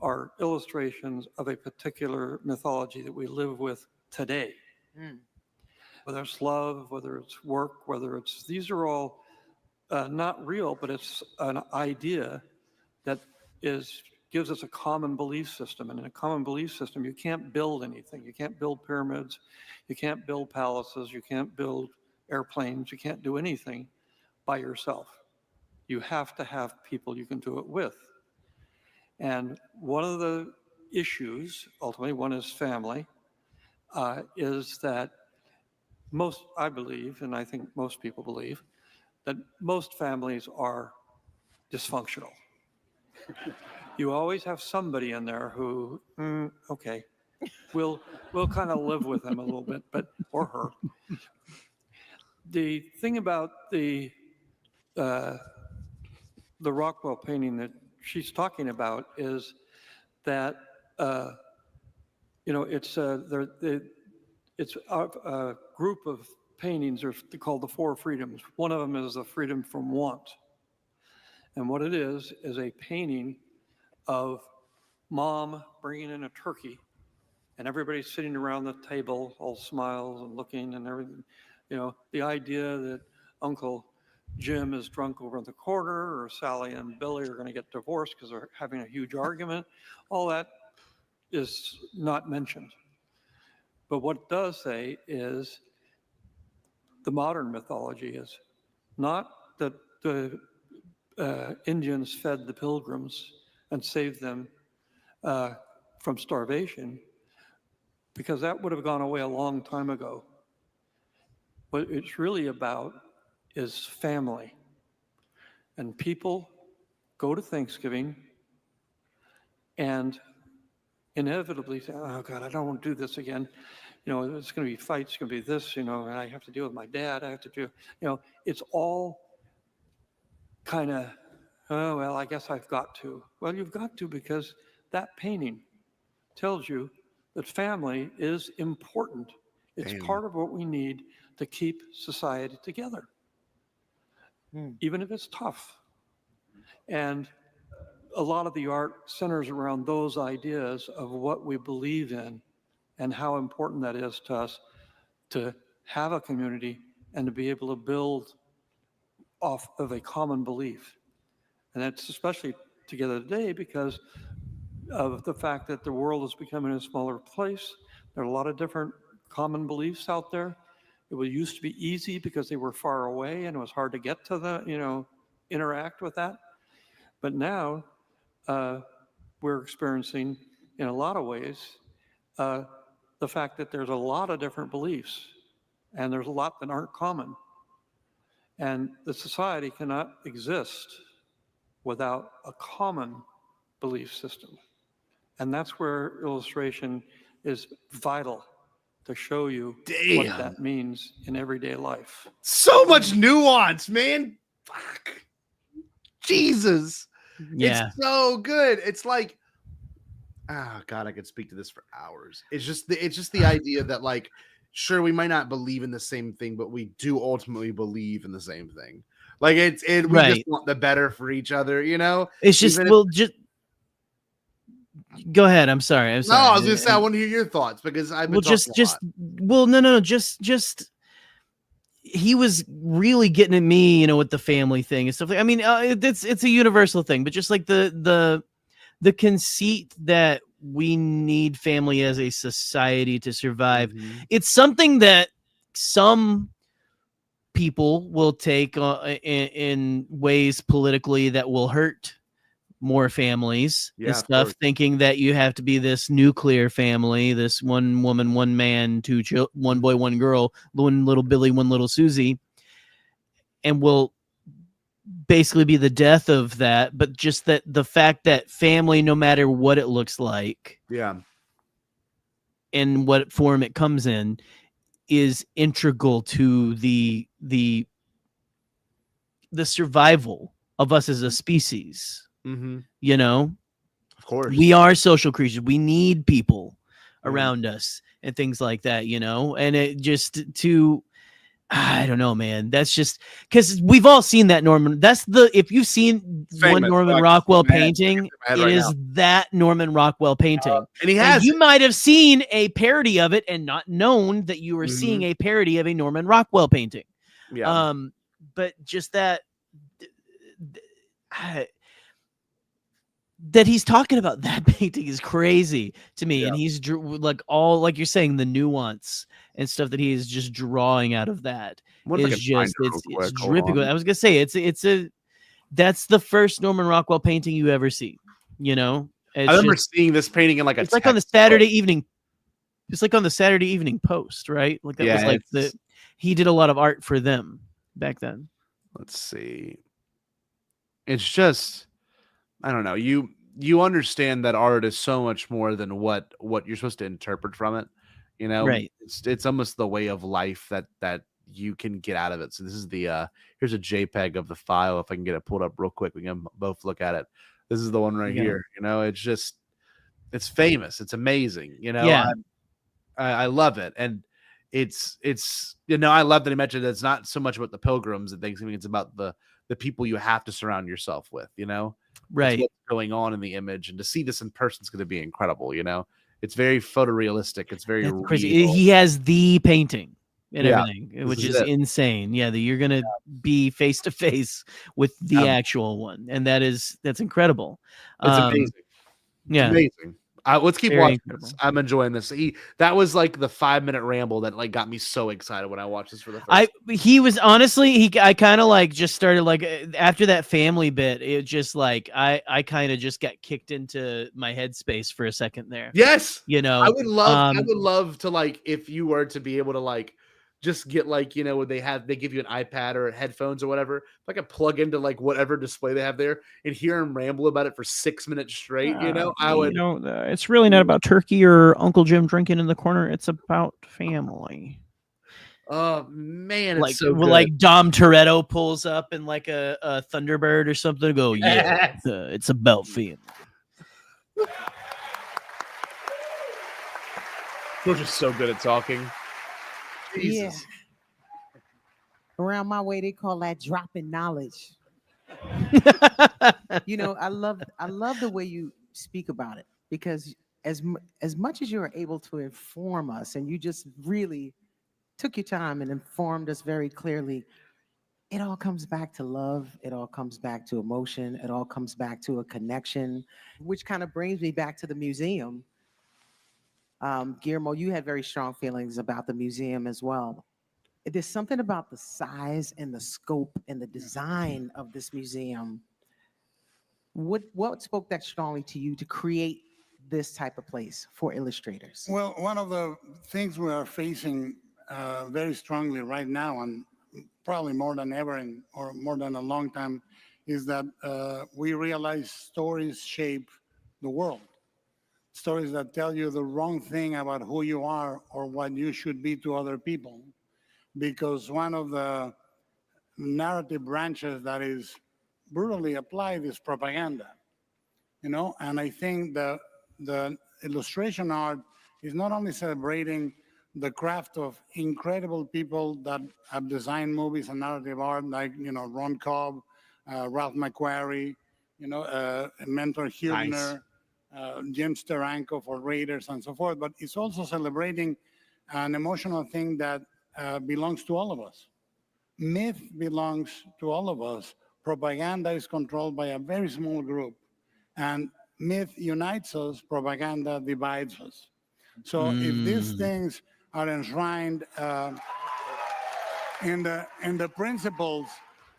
are illustrations of a particular mythology that we live with today. Whether it's love, whether it's work, these are all not real, but it's an idea that gives us a common belief system. And in a common belief system, you can't build anything. You can't build pyramids. You can't build palaces. You can't build airplanes. You can't do anything by yourself. You have to have people you can do it with. And one of the issues, ultimately, one is family, is that I believe, and I think most people believe, that most families are dysfunctional. You always have somebody in there who, okay, we'll kind of live with them a little bit, or her. The thing about the Rockwell painting that she's talking about is that it's a group of paintings are called the Four Freedoms. One of them is the freedom from want. And what it is a painting of mom bringing in a turkey and everybody's sitting around the table, all smiles and looking and everything. The idea that Uncle Jim is drunk over in the corner, or Sally and Billy are going to get divorced because they're having a huge argument, all that is not mentioned. But what it does say is the modern mythology is not that the Indians fed the pilgrims and saved them from starvation, because that would have gone away a long time ago. What it's really about is family. And people go to Thanksgiving and inevitably say, oh God, I don't want to do this again. It's going to be fights, it's going to be this, and I have to deal with my dad. I have to do, it's all kind of, oh, well, I guess I've got to. Well, you've got to, because that painting tells you that family is important. It's part of what we need to keep society together, even if it's tough. And a lot of the art centers around those ideas of what we believe in and how important that is to us to have a community and to be able to build off of a common belief. And that's especially together today because of the fact that the world is becoming a smaller place. There are a lot of different common beliefs out there. It used to be easy because they were far away and it was hard to get to interact with that. But now we're experiencing, in a lot of ways, the fact that there's a lot of different beliefs and there's a lot that aren't common. And the society cannot exist without a common belief system. And that's where illustration is vital, to show you what that means in everyday life. So much nuance, man. Fuck. Jesus. Yeah. It's so good. It's like, oh God, I could speak to this for hours. It's just the idea that, like, sure, we might not believe in the same thing, but we do ultimately believe in the same thing. Like we just want the better for each other, It's just, just go ahead. I'm sorry. No, I was gonna say I want to hear your thoughts, because I've been just he was really getting at me, with the family thing and stuff. I mean, it's a universal thing, but just like the conceit that we need family as a society to survive. Mm-hmm. It's something that some people will take in ways politically that will hurt more families and stuff, thinking that you have to be this nuclear family, this one woman, one man, one boy, one girl, one little Billy, one little Susie, and will basically be the death of that, but just that the fact that family, no matter what it looks like, Yeah. and what form it comes in, is integral to the survival of us as a species. Mm-hmm. You know, Of course. we are social creatures. We need people Yeah. around us and things like that, you know, and it just to, I don't know, man. That's just because we've all seen that Norman. That's if you've seen one Famous. Norman I can Rockwell see my head- painting, my head it right is now. that Norman Rockwell painting. And he Now, has you it. might have seen a parody of it and not known that you were seeing Mhm. a parody of a Norman Rockwell painting. Yeah. But just that I- that he's talking about that painting is crazy to me, and he's like all like you're saying, the nuance and stuff that he is just drawing out of that Wonder if I is can find just it real it's quick. Hold dripping. on. I was gonna say it's a that's the first Norman Rockwell painting you ever see. You know, it's I remember just- seeing this painting in like a it's like on the textbook. Saturday evening. It's like on the Saturday Evening Post, right? Like that was Yeah, like it's- he did a lot of art for them back then. Let's see. It's just, I don't know. You understand that art is so much more than what you're supposed to interpret from it. You know, Right. It's almost the way of life that you can get out of it. So this is the here's a JPEG of the file. If I can get it pulled up real quick, we can both look at it. This is the one right Yeah. here. You know, it's just it's famous. It's amazing. You know, Yeah. I love it, and it's you know, I love that he mentioned that it's not so much about the pilgrims and things. I mean, it's about the people you have to surround yourself with. You know, It's Right. what's going on in the image, and to see this in person is going to be incredible. You know, it's very photorealistic. It's very That's crazy. real. He has the painting and Yeah, everything, this which is is it. insane. Yeah, that you're gonna be face to face with the actual one, and that's incredible. It's amazing. Yeah, It's amazing. Let's keep Very watching incredible. this. I'm enjoying this. That was like the 5-minute ramble that like got me so excited when I watched this for the first time. He was honestly I kind of like just started like after that family bit, it just like I kind of just got kicked into my headspace for a second there. Yes, You know, I would love to like if you were to be able to like just get like, you know, they give you an iPad or headphones or whatever. If I could plug into like whatever display they have there and hear him ramble about it for 6 minutes straight, you know, I would. You know, it's really not about turkey or Uncle Jim drinking in the corner. It's about family. Oh man, it's like so good. like Dom Toretto pulls up in like a Thunderbird or something. To go, yeah, it's about family. We're just so good at talking. Jesus. Yeah. Around my way, they call that dropping knowledge. You know, I love the way you speak about it, because as much as you are able to inform us, and you just really took your time and informed us very clearly, it all comes back to love. It all comes back to emotion. It all comes back to a connection, which kind of brings me back to the museum. Guillermo, you had very strong feelings about the museum as well. There's something about the size and the scope and the design of this museum. What spoke that strongly to you to create this type of place for illustrators? Well, one of the things we are facing very strongly right now, and probably more than ever or more than a long time, is that we realize stories shape the world. Stories that tell you the wrong thing about who you are or what you should be to other people. Because one of the narrative branches that is brutally applied is propaganda. You know, and I think the illustration art is not only celebrating the craft of incredible people that have designed movies and narrative art, like, you know, Ron Cobb, Ralph McQuarrie, you know, Mentor Hubner, Jim Steranko for Raiders and so forth, but it's also celebrating an emotional thing that belongs to all of us. Myth belongs to all of us. Propaganda is controlled by a very small group. And myth unites us, propaganda divides us. So if these things are enshrined in the principles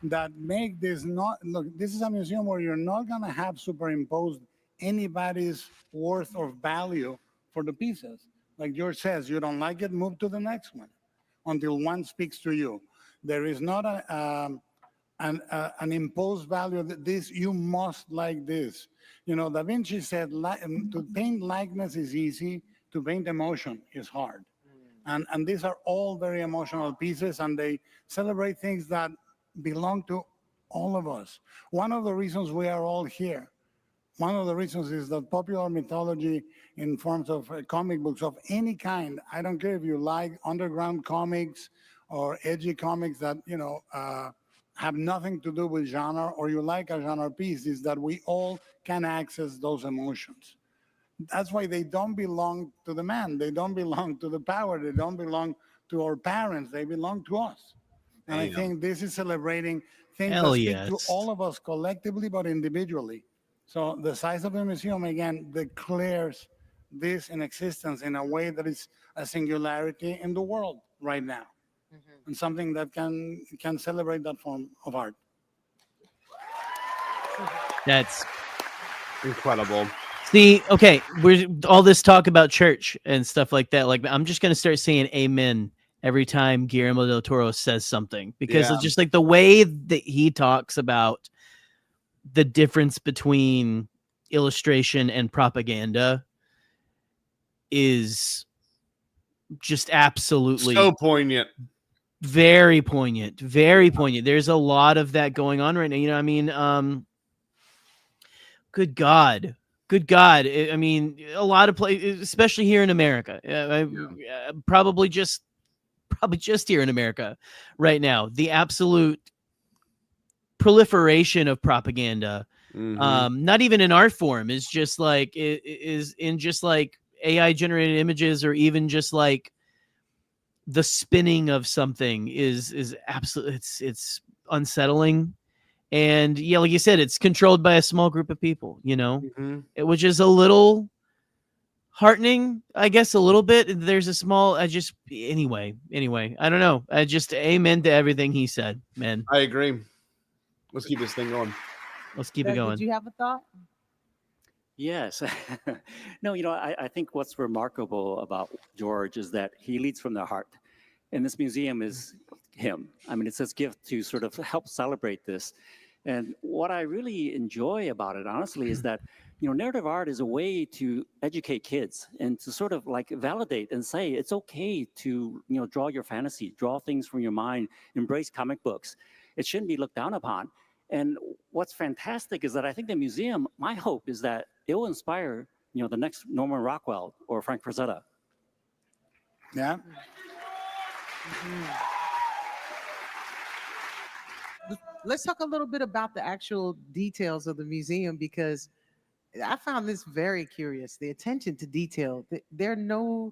that make this not, look, this is a museum where you're not gonna have superimposed anybody's worth or value for the pieces. Like George says, you don't like it, move to the next one until one speaks to you. There is not an imposed value that this, you must like this. You know, Da Vinci said to paint likeness is easy, to paint emotion is hard. And these are all very emotional pieces, and they celebrate things that belong to all of us. One of the reasons we are all here, one of the reasons is that popular mythology in forms of comic books of any kind, I don't care if you like underground comics or edgy comics that, you know, have nothing to do with genre, or you like a genre piece, is that we all can access those emotions. That's why they don't belong to the man. They don't belong to the power. They don't belong to our parents. They belong to us. And I think this is celebrating things Hell that speak yes. to all of us collectively, but individually. So the size of the museum, again, declares this in existence in a way that is a singularity in the world right now, and something that can celebrate that form of art. That's incredible. See, okay, we're all this talk about church and stuff like that. Like, I'm just gonna start saying amen every time Guillermo del Toro says something, because Yeah. it's just like the way that he talks about the difference between illustration and propaganda is just absolutely So poignant. very poignant, very poignant. There's a lot of that going on right now. You know, I mean, good God. Good God. I mean, a lot of places, especially here in America, probably just here in America right now, the absolute proliferation of propaganda, not even in art form, is just like, is in just like AI generated images, or even just like the spinning of something is absolutely, it's unsettling. And yeah, like you said, it's controlled by a small group of people, you know, which is a little heartening, I guess, a little bit. There's a small, anyway, I don't know. I just amen to everything he said, man. I agree. Let's keep this thing going. Let's keep it Doug, going. Did you have a thought? Yes. No, you know, I think what's remarkable about George is that he leads from the heart. And this museum is him. I mean, it's his gift to sort of help celebrate this. And what I really enjoy about it, honestly, is that, you know, narrative art is a way to educate kids and to sort of like validate and say it's okay to, you know, draw your fantasy, draw things from your mind, embrace comic books. It shouldn't be looked down upon. And what's fantastic is that I think the museum, my hope is that it will inspire, you know, the next Norman Rockwell or Frank Frazetta. Yeah. Let's talk a little bit about the actual details of the museum, because I found this very curious. The attention to detail. There are no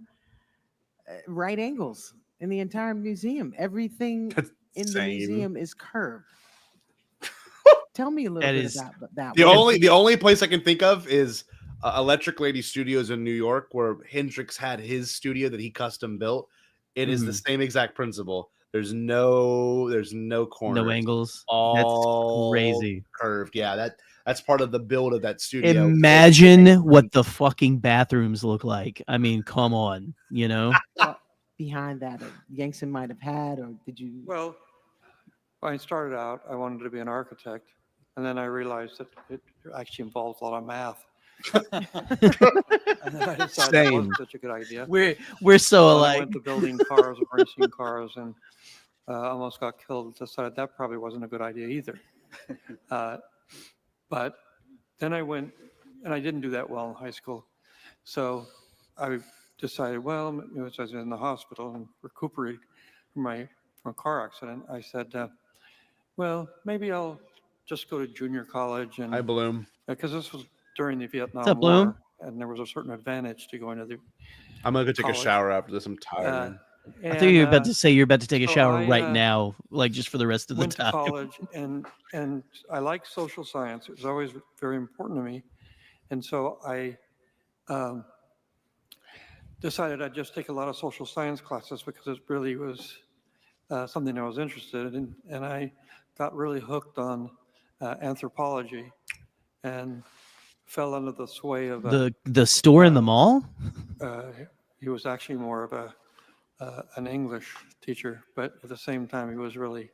right angles in the entire museum. Everything in the museum is curved. Tell me a little bit about that. The only place I can think of is Electric Lady Studios in New York, where Hendrix had his studio that he custom built. It is the same exact principle. There's no corners, No angles. all That's crazy. curved. Yeah, that's part of the build of that studio. Imagine what the fucking bathrooms look like. I mean, come on, you know. Behind that, Yankson might have had, or did you? Well, when I started out, I wanted to be an architect, and then I realized that it actually involves a lot of math. And then I decided it wasn't such a good idea. We're so Then alike. I went to building cars and racing cars, and almost got killed. Decided that probably wasn't a good idea either. But then I went, and I didn't do that well in high school. So I decided, well, you know, as I was in the hospital and recuperating from a car accident, I said, well, maybe I'll just go to junior college. And Hi, Bloom. Because this was during the Vietnam up, War, Bloom? and there was a certain advantage to going to the. I'm gonna go take a college. shower after this. I'm tired. I thought you were about to say you're about to take a so shower I, right now, like just for the rest of the went to time. college, and I like social science. It was always very important to me, and so I decided I'd just take a lot of social science classes because it really was something I was interested in, and I got really hooked on anthropology, and fell under the sway of The store in the mall. he was actually more of an English teacher, but at the same time, he was really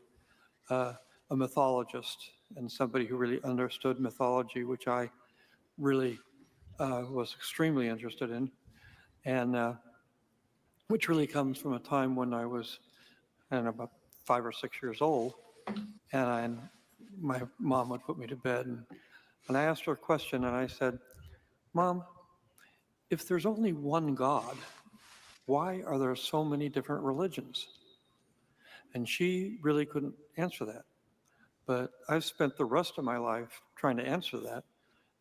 a mythologist and somebody who really understood mythology, which I really was extremely interested in, and which really comes from a time when I was, I don't know, about 5 or 6 years old, and my mom would put me to bed, and I asked her a question, and I said, Mom, if there's only one God, why are there so many different religions? And she really couldn't answer that. But I've spent the rest of my life trying to answer that,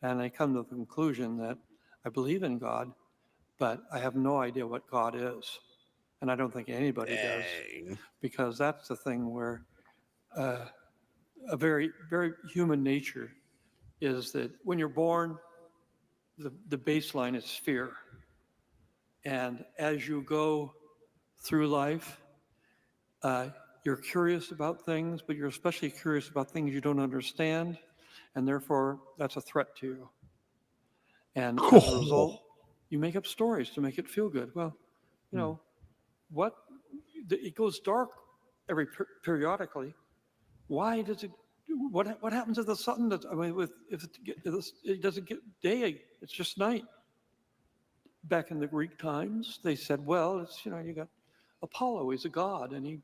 and I come to the conclusion that I believe in God, but I have no idea what God is. And I don't think anybody does, because that's the thing where a very, very human nature is that when you're born, the baseline is fear. And as you go through life, you're curious about things, but you're especially curious about things you don't understand, and therefore that's a threat to you. And as a result, you make up stories to make it feel good. Well, you know, it goes dark periodically. Why does it? What happens if the sun does? I mean, if it doesn't get day, it's just night. Back in the Greek times, they said, well, it's, you know, you got Apollo, he's a god, and he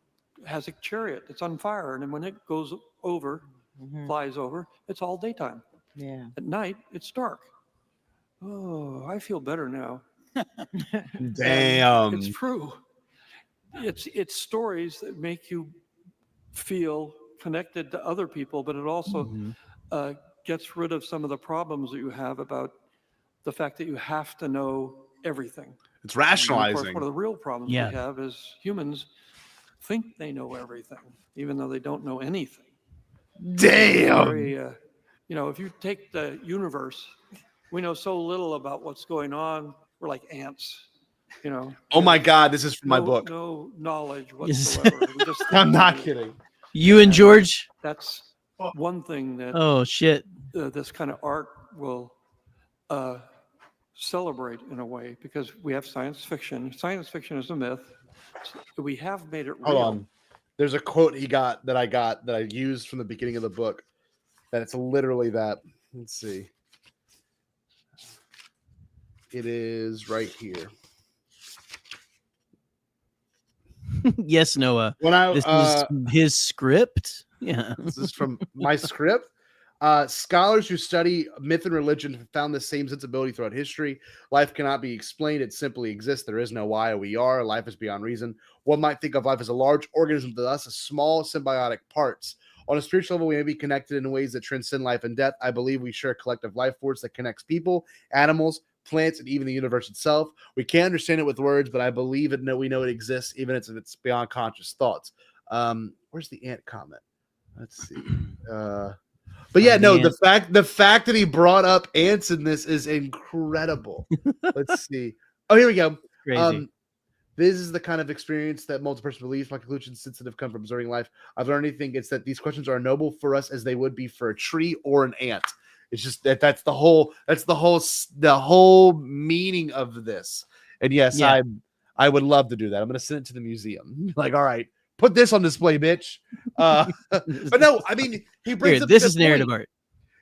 has a chariot that's on fire, and then when it goes over, flies over, it's all daytime. Yeah. At night, it's dark. Oh, I feel better now. Damn. It's true. It's stories that make you feel connected to other people, but it also gets rid of some of the problems that you have about the fact that you have to know everything. It's And of rationalizing. course, one of the real problems Yeah. we have is humans think they know everything, even though they don't know anything. Damn. Very, you know, if you take the universe, we know so little about what's going on. We're like ants, you know. Oh my God, this is from my book. No knowledge Yes. whatsoever. We just think I'm we not do. kidding. You and George? That's one thing that Oh shit. this kind of art will celebrate in a way, because we have science fiction. Science fiction is a myth. We have made it real. Hold on. There's a quote that I used from the beginning of the book. That it's literally that. Let's see. It is right here. Yes, Noah. When I This is his script. Yeah. This is from my script. Scholars who study myth and religion have found the same sensibility throughout history. Life cannot be explained. It simply exists. There is no why or we are. Life is beyond reason. One might think of life as a large organism, to us as small symbiotic parts. On a spiritual level, we may be connected in ways that transcend life and death. I believe we share a collective life force that connects people, animals, plants, and even the universe itself. We can't understand it with words, but I believe it. We know it exists, even if it's beyond conscious thoughts. Where's the ant comment? Let's see. But yeah, no, the fact that he brought up ants in this is incredible. Let's see. Oh, here we go. Crazy. This is the kind of experience that multi-person believes. My conclusions since have come from observing life. I've learned anything. It's that these questions are noble for us as they would be for a tree or an ant. It's just that's the whole meaning of this. And yes, Yeah. I would love to do that. I'm going to send it to the museum. Like, all right, put this on display, bitch. But no, I mean, he brings Here, up this a is good narrative point. art.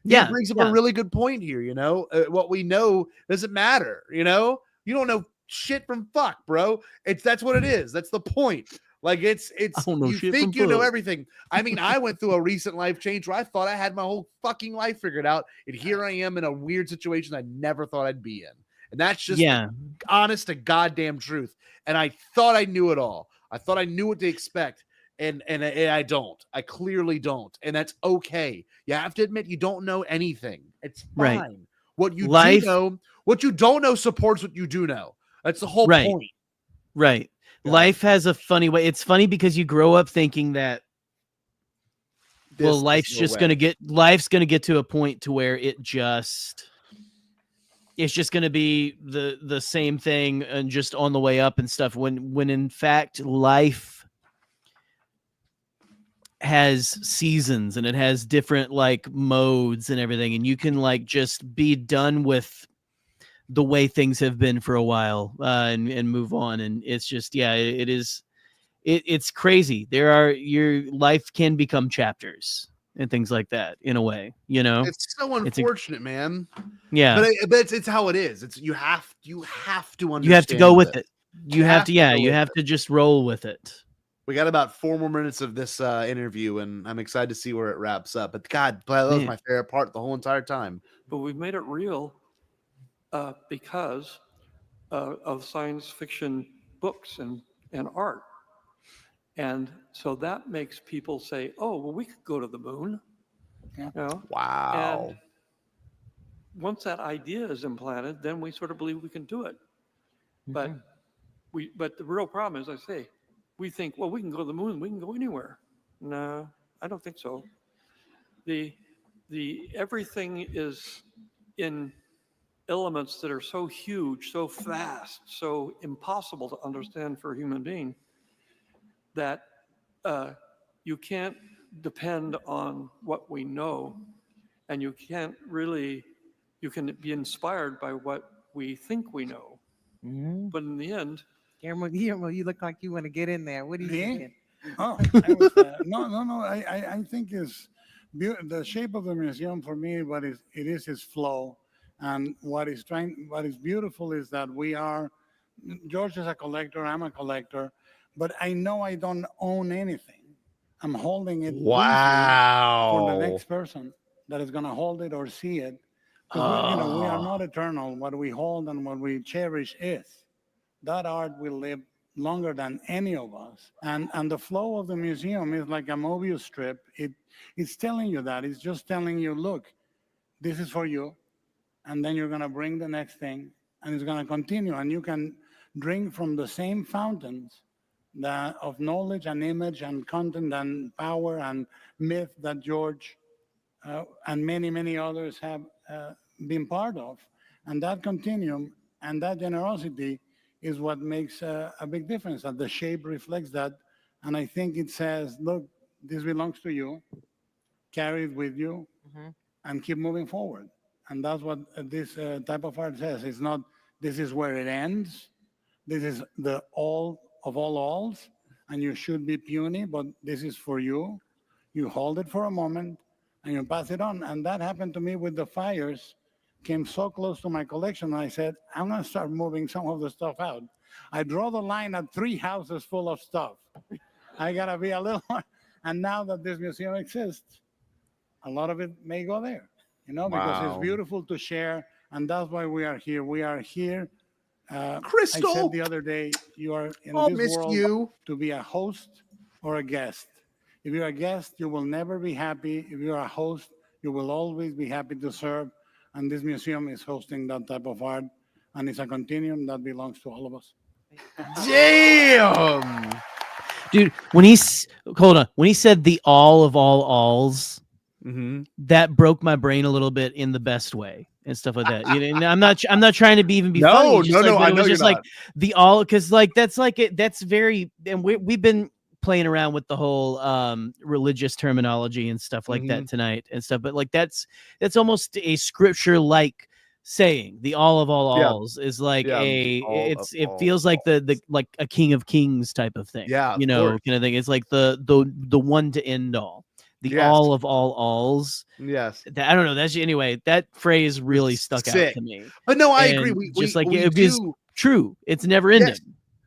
He Yeah. brings up yeah. a really good point here. You know, what we know doesn't matter. You know, you don't know shit from fuck, bro. That's what it is. That's the point. Like it's I don't know you shit think from you know fuck. everything. I mean, I went through a recent life change where I thought I had my whole fucking life figured out, and here I am in a weird situation I never thought I'd be in. And that's just Yeah. the honest to goddamn truth. And I thought I knew it all. I thought I knew what to expect. And I don't. I clearly don't. And that's okay. You have to admit you don't know anything. It's fine. Right. What you Life- do know, what you don't know supports what you do know. That's the whole Right. point. Right. Yeah. Life has a funny way. It's funny because you grow up thinking that well, This life's is no just way. gonna get to a point to where it's just gonna be the same thing and just on the way up and stuff. When in fact life has seasons and it has different like modes and everything, and you can like just be done with the way things have been for a while and move on. And it's just it's crazy. Your life can become chapters. and things like that. In a way, you know, It's so It's a- unfortunate, man. yeah, But it's how it is. It's you have to understand. you have to go with this. it. You have to, yeah, go you with have it. to just roll with it. We got about 4 more minutes of this interview, and I'm excited to see where it wraps up. But God, that was Man. my favorite part the whole entire time. But we've made it real because of science fiction books and art. And so that makes people say, oh, well, we could go to the moon. Yeah. You know? Wow. And once that idea is implanted, then we sort of believe we can do it. But but the real problem is, I say, we think, well, we can go to the moon, we can go anywhere. No, I don't think so. The everything is in elements that are so huge, so fast, so impossible to understand for a human being that you can't depend on what we know, and you can't really, you can be inspired by what we think we know. But in the end, Guillermo, you look like you want to get in there. What are you Me? thinking? Oh, no. I think is the shape of the museum for me. It is flow, and what is beautiful is that George is a collector. I'm a collector, but I know I don't own anything. I'm holding it briefly for the next person that is going to hold it or see it. Because we are not eternal. What we hold and what we cherish is. That art will live longer than any of us. And the flow of the museum is like a Mobius strip. It's telling you that. It's just telling you, look, this is for you. And then you're going to bring the next thing, and it's going to continue. And you can drink from the same fountains of knowledge and image and content and power and myth that George and many, many others have been part of. And that continuum and that generosity is what makes a big difference, that the shape reflects that. And I think it says, look, this belongs to you, carry it with you, and keep moving forward. And that's what this type of art says. It's not, this is where it ends. This is the all of all alls, and you should be puny, but this is for you. You hold it for a moment, and you pass it on. And that happened to me with the fires. Came so close to my collection, and I said, I'm going to start moving some of the stuff out. I draw the line at 3 houses full of stuff. I got to be a little more. And now that this museum exists, a lot of it may go there, because it's beautiful to share. And that's why we are here. We are here. Crystal! I said the other day, you are in this world to be a host or a guest. If you're a guest, you will never be happy. If you're a host, you will always be happy to serve. And this museum is hosting that type of art, and it's a continuum that belongs to all of us. Damn, dude. When he said the all of all alls, that broke my brain a little bit in the best way and stuff like that. And I'm not trying to be funny. It's just I it know was you're just like not. the all, because that's very, and we've been playing around with the whole religious terminology and stuff like that tonight and stuff, but that's almost a scripture like saying. The all of all alls is like it feels like the like a king of kings type of thing, kind of thing. It's like the one to end all, the all of all alls. I don't know, that's anyway, that phrase really stuck out to me. But no, I agree. It is true, it's never ending.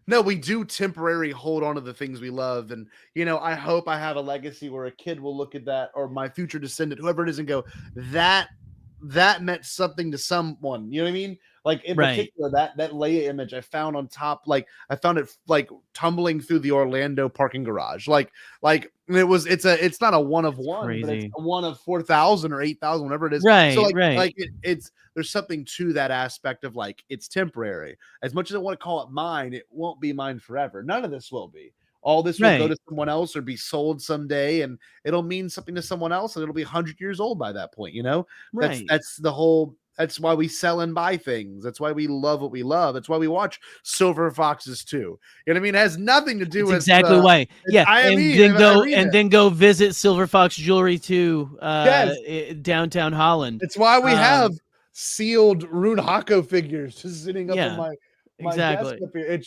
No, we do temporarily hold on to the things we love. And, I hope I have a legacy where a kid will look at that, or my future descendant, whoever it is, and go, that meant something to someone. You know what I mean? Like in particular, that Leia image I found on top, like I found it like tumbling through the Orlando parking garage. Like it's not a one of one, but it's a one of 4,000 or 8,000, whatever it is. Right. So it's there's something to that aspect of like, it's temporary. As much as I want to call it mine, it won't be mine forever. None of this will be. All this will go to someone else or be sold someday, and it'll mean something to someone else, and it'll be 100 years old by that point. That's the whole. That's why we sell and buy things. That's why we love what we love. That's why we watch Silver Foxes 2. You know what I mean? It has nothing to do with exactly why. Yeah, and then go visit Silver Fox Jewelry 2 downtown Holland. It's why we have sealed Rune Hako figures just sitting up on my desk up here.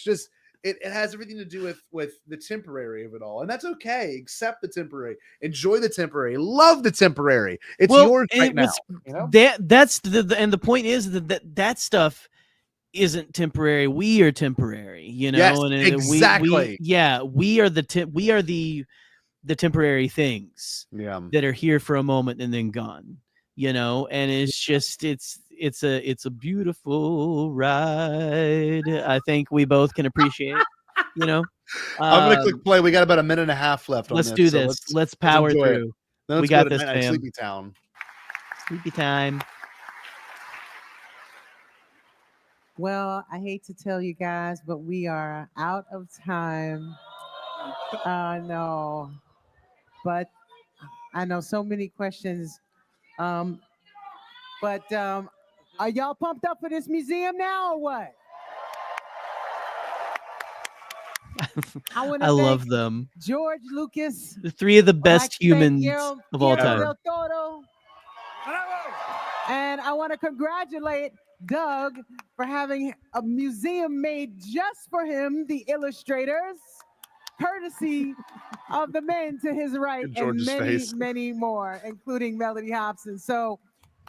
it has everything to do with the temporary of it all, and that's okay. Accept the temporary, enjoy the temporary, love the temporary. It's yours and right it now. was- You know? That's and the point is that stuff isn't temporary. We are temporary, you know. Yes, and exactly. we are the temporary things that are here for a moment and then gone, you know. And it's just it's a beautiful ride. I think we both can appreciate, you know. I'm gonna click play. We got about a minute and a half left on Let's this. do so this. Let's power enjoy it. through. Then We let's got go to this, Night Night fam. Sleepy Town. Sleepy time. Well, I hate to tell you guys, but we are out of time. No, but I know so many questions. But are y'all pumped up for this museum now or what? I love them. George Lucas. The three of the I'd like best to thank humans Guillermo of all time. del Toro. And I want to congratulate Doug for having a museum made just for him, the illustrators, courtesy of the men to his right and George's many, face. many more, including Melody Hobson. So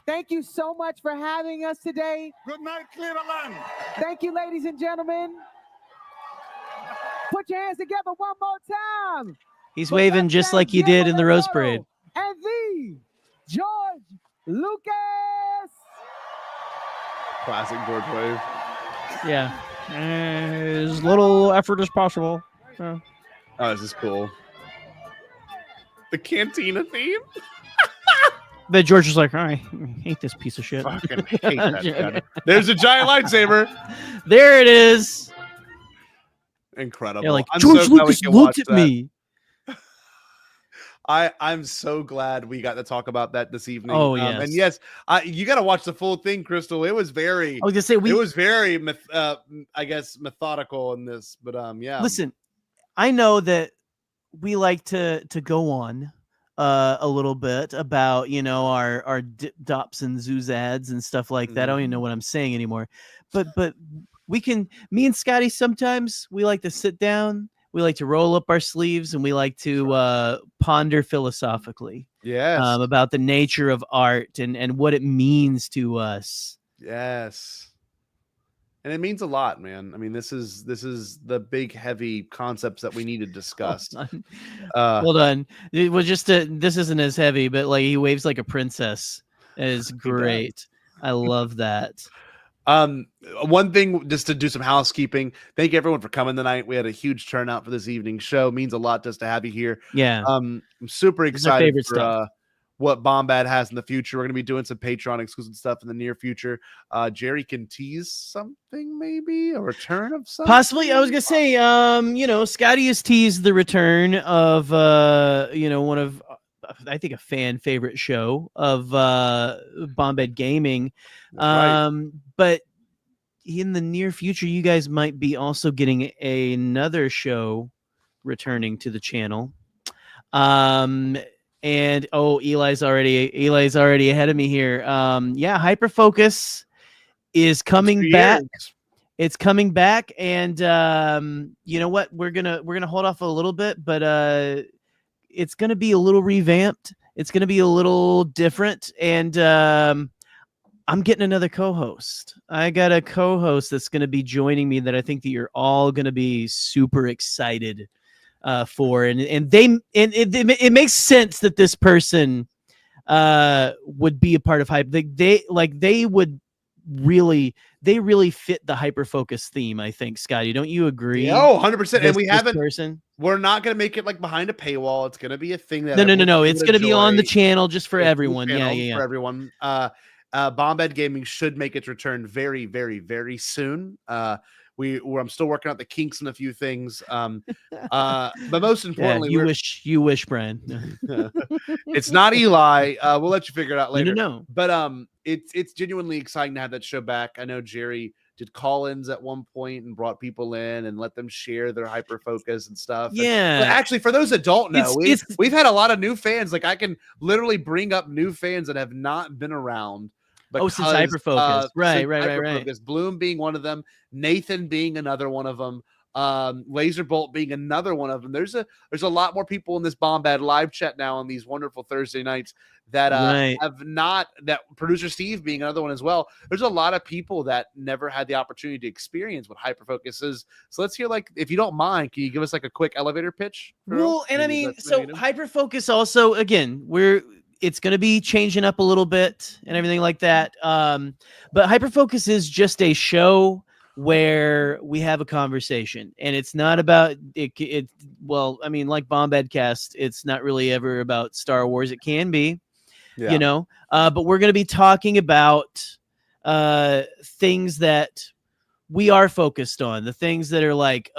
thank you so much for having us today. Good night, Cleveland. Thank you, ladies and gentlemen. Put your hands together one more time. He's waving just like he did in the Rose Parade. And the George Lucas. Classic George wave. Yeah. As little effort as possible. Oh, this is cool. The Cantina theme. But George is like, I hate this piece of shit. Fucking hate that guy. There's a giant lightsaber. There it is. Incredible. You're like, I'm George so glad we Lucas can looked watch at that. me. I'm so glad we got to talk about that this evening. Oh, And yes. yes, you got to watch the full thing, Crystal. It was very. I was gonna say it was very, I guess, methodical in this. But yeah. Listen, I know that we like to go on a little bit about, you know, our dip dops and zoozads and stuff like that. I don't even know what I'm saying anymore. But we can, me and Scotty, sometimes we like to sit down, we like to roll up our sleeves, and we like to ponder philosophically about the nature of art and what it means to us. Yes. And it means a lot, man. I mean, this is the big, heavy concepts that we need to discuss. Hold on. It was just this isn't as heavy, but like he waves like a princess. It is great. I love that. One thing, just to do some housekeeping. Thank you everyone for coming tonight. We had a huge turnout for this evening's show. It means a lot just to have you here. Yeah. I'm super It's our excited favorite for stuff. what Bombad has in the future. We're gonna be doing some Patreon exclusive stuff in the near future. Jerry can tease something, maybe a return of something. Possibly, I was gonna say, you know, Scotty has teased the return of you know, one of I think a fan favorite show of Bombad Gaming. But in the near future, you guys might be also getting another show returning to the channel. And Eli's already ahead of me here. Yeah, Hyperfocus is coming back. It's coming back, and you know what? We're gonna hold off a little bit, but it's gonna be a little revamped. It's gonna be a little different, and I'm getting another co-host. I got a co-host that's gonna be joining me that I think that you're all gonna be super excited for, and it makes sense that this person would be a part of Hype. They would really fit the Hyperfocus theme, I think. Scotty, don't you agree? Yeah, 100%. And we haven't. Person? We're not gonna make it like behind a paywall. It's gonna be a thing that no. It's gonna be on the channel just for everyone. Yeah. For everyone. Bombad Gaming should make its return very, very, very soon. I'm still working out the kinks and a few things. But most importantly, you wish, Brian. It's not Eli. We'll let you figure it out later. No. But it's genuinely exciting to have that show back. I know Jerry did call-ins at one point and brought people in and let them share their Hyperfocus and stuff. Yeah. But actually, for those that don't know, we've had a lot of new fans. Like I can literally bring up new fans that have not been around. Since Hyperfocus. Right. Bloom being one of them, Nathan being another one of them. Laserbolt being another one of them. There's a lot more people in this Bombad live chat now on these wonderful Thursday nights that have not, that producer Steve being another one as well. There's a lot of people that never had the opportunity to experience what Hyperfocus is. So let's hear, like, if you don't mind, can you give us like a quick elevator pitch? Well, and I mean, so Hyperfocus also, again, it's going to be changing up a little bit and everything like that. But Hyperfocus is just a show where we have a conversation, and it's not about it. Well, I mean, like Bombadcast, it's not really ever about Star Wars. It can be, you know, but we're going to be talking about things that we are focused on, the things that are like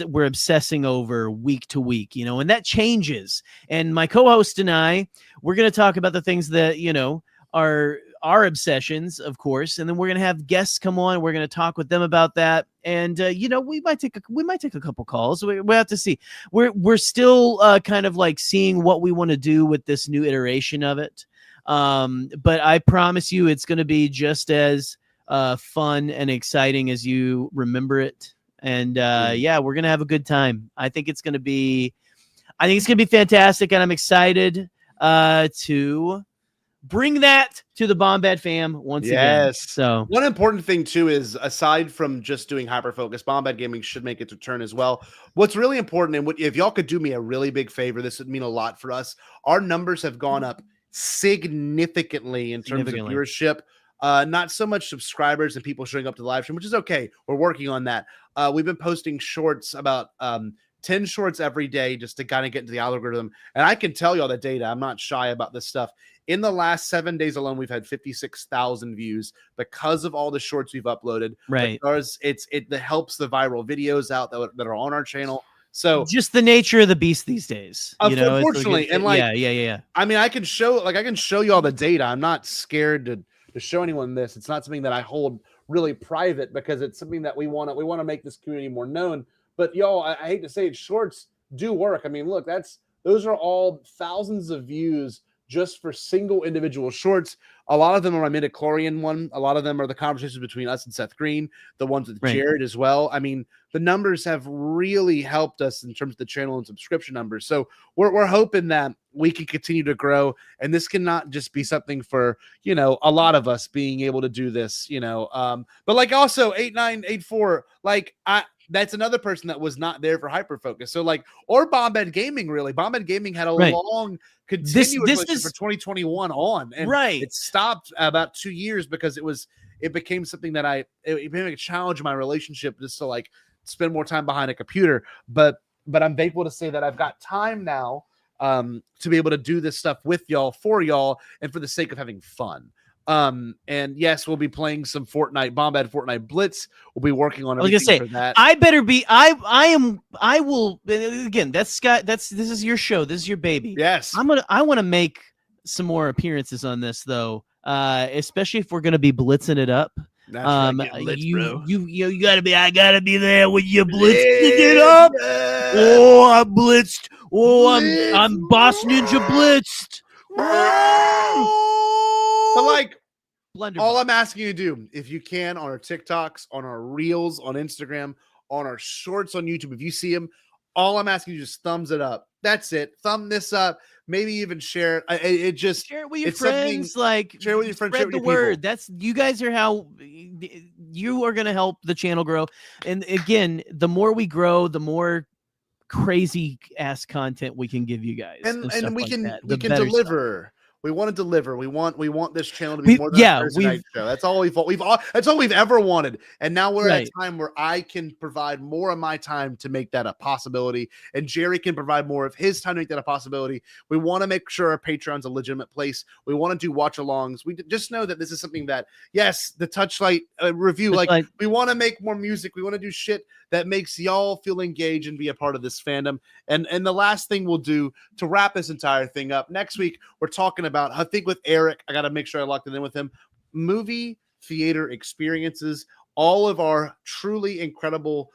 we're obsessing over week to week, you know, and that changes. And my co-host and I, we're going to talk about the things that, you know, are our obsessions, of course, and then we're going to have guests come on. We're going to talk with them about that, and you know, we might take a couple calls. We have to see. We're still kind of like seeing what we want to do with this new iteration of it. But I promise you, it's going to be just as fun and exciting as you remember it. And yeah, we're going to have a good time. I think it's going to be fantastic, and I'm excited to bring that to the Bombad fam once again. So one important thing too is, aside from just doing Hyperfocus, Bombad Gaming should make its return as well. What's really important, and if y'all could do me a really big favor, this would mean a lot for us. Our numbers have gone up significantly in terms of viewership. Not so much subscribers and people showing up to the live stream, which is okay. We're working on that. We've been posting shorts, about 10 shorts every day, just to kind of get into the algorithm. And I can tell you all the data. I'm not shy about this stuff. In the last 7 days alone, we've had 56,000 views because of all the shorts we've uploaded. Right. Because it helps the viral videos out that are on our channel. So just the nature of the beast these days. Unfortunately, and like, yeah. I mean, I can show you all the data. I'm not scared to show anyone this. It's not something that I hold really private, because it's something that we want to make this community more known. But y'all, I hate to say it, shorts do work. I mean, look, those are all thousands of views just for single individual shorts. A lot of them are my midichlorian one. A lot of them are the conversations between us and Seth Green, the ones with Jared as well. I mean, the numbers have really helped us in terms of the channel and subscription numbers. So we're hoping that we can continue to grow, and this cannot just be something for, you know, a lot of us being able to do this, you know. But like also 8984, like that's another person that was not there for Hyperfocus. So like, or Bombad Gaming, really. Bombad Gaming had a long continuous relationship for 2021 on, and it stopped about 2 years because it became something that it became a challenge in my relationship, just to like spend more time behind a computer. But I'm thankful to say that I've got time now to be able to do this stuff with y'all, for y'all, and for the sake of having fun. And yes, we'll be playing some Bombad Fortnite Blitz. We'll be working on everything for that. I will, again, that's Scott, this is your show. This is your baby. Yes. I want to make some more appearances on this though. Especially if we're going to be blitzing it up. That's right, blitz, bro. You gotta be, I gotta be there when you blitzing it up. Oh, I blitzed. Oh, I'm Boss Ninja blitzed. But like, all I'm asking you to do, if you can, on our TikToks, on our Reels, on Instagram, on our Shorts on YouTube, if you see them, all I'm asking you is just thumbs it up. That's it. Thumb this up. Maybe even share it. Just share it with your friends. Like, share it with your friends. Spread the word. That's, you guys are how you are going to help the channel grow. And again, the more we grow, the more crazy ass content we can give you guys, and we like can that, we can deliver. Stuff. We want to deliver. We want this channel to be more than a Thursday night show. That's all that's all we've ever wanted. And now we're at a time where I can provide more of my time to make that a possibility, and Jerry can provide more of his time to make that a possibility. We want to make sure our Patreon's a legitimate place. We want to do watch-alongs. We just know that this is something that, yes, the Touchlight review, we want to make more music. We want to do shit that makes y'all feel engaged and be a part of this fandom. And the last thing we'll do to wrap this entire thing up, next week, we're talking about, I think with Eric, I got to make sure I locked it in with him, movie theater experiences, all of our truly incredible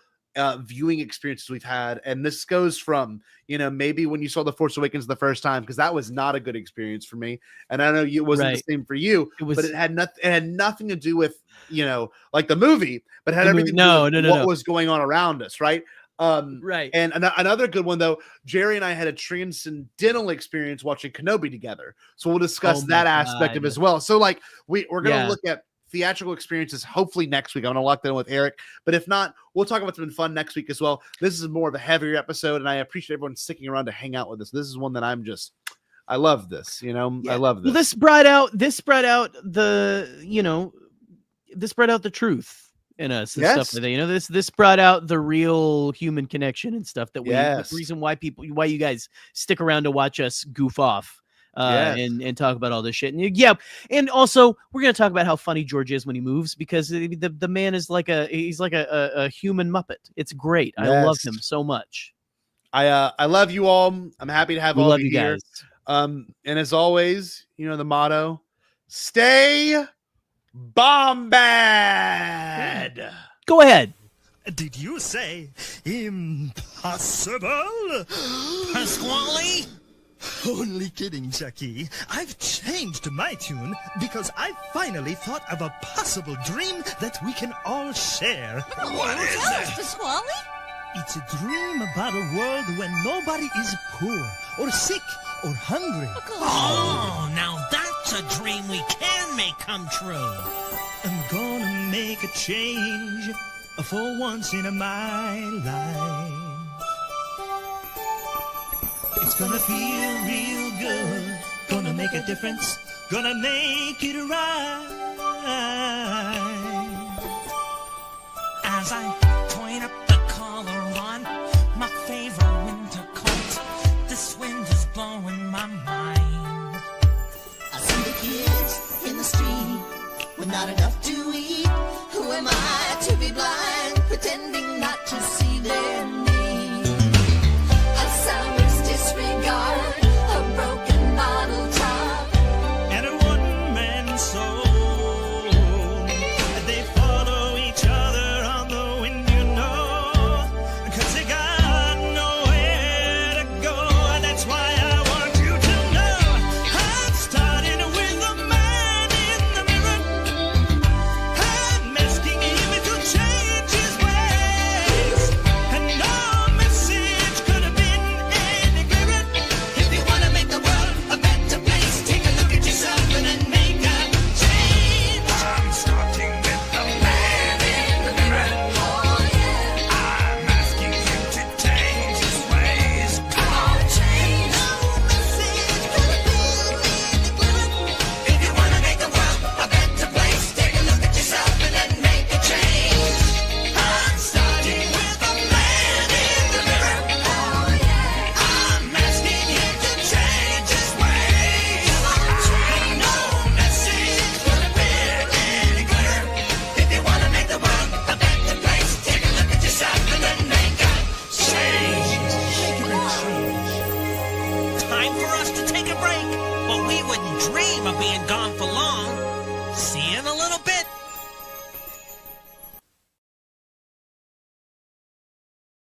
viewing experiences we've had. And this goes from, you know, maybe when you saw The Force Awakens the first time, because that was not a good experience for me. And I know it wasn't the same for you, but it had nothing to do with, you know, like the movie, but it had everything to do with what was going on around us, right? Right. And another good one though, Jerry and I had a transcendental experience watching Kenobi together, so we'll discuss that aspect of it as well. So like we're gonna look at theatrical experiences hopefully next week. I'm gonna lock that in with Eric, but if not, we'll talk about something fun next week as well. This is more of a heavier episode, and I appreciate everyone sticking around to hang out with us. This is one that I love this, I love this. Well, this brought out the truth in us and stuff like that. This brought out the real human connection and stuff that the reason why you guys stick around to watch us goof off and talk about all this shit. And also we're gonna talk about how funny George is when he moves, because the man is like he's like a human Muppet. It's great. I love him so much. I love you all. I'm happy to have all of you here. Guys. And as always, the motto: stay bombad. Go ahead. Did you say impossible? Pasquale? Only kidding, Chucky. I've changed my tune because I finally thought of a possible dream that we can all share. What is it? Pasquale? It's a dream about a world when nobody is poor or sick or hungry. Oh, now that's a dream we can make come true. I'm gonna make a change for once in my life. It's gonna feel real good, gonna make a difference, gonna make it right. As I point up the collar on my favorite winter coat, this wind is blowing my mind. I see the kids in the street with not enough to eat. Who am I to be blind, pretending not to see their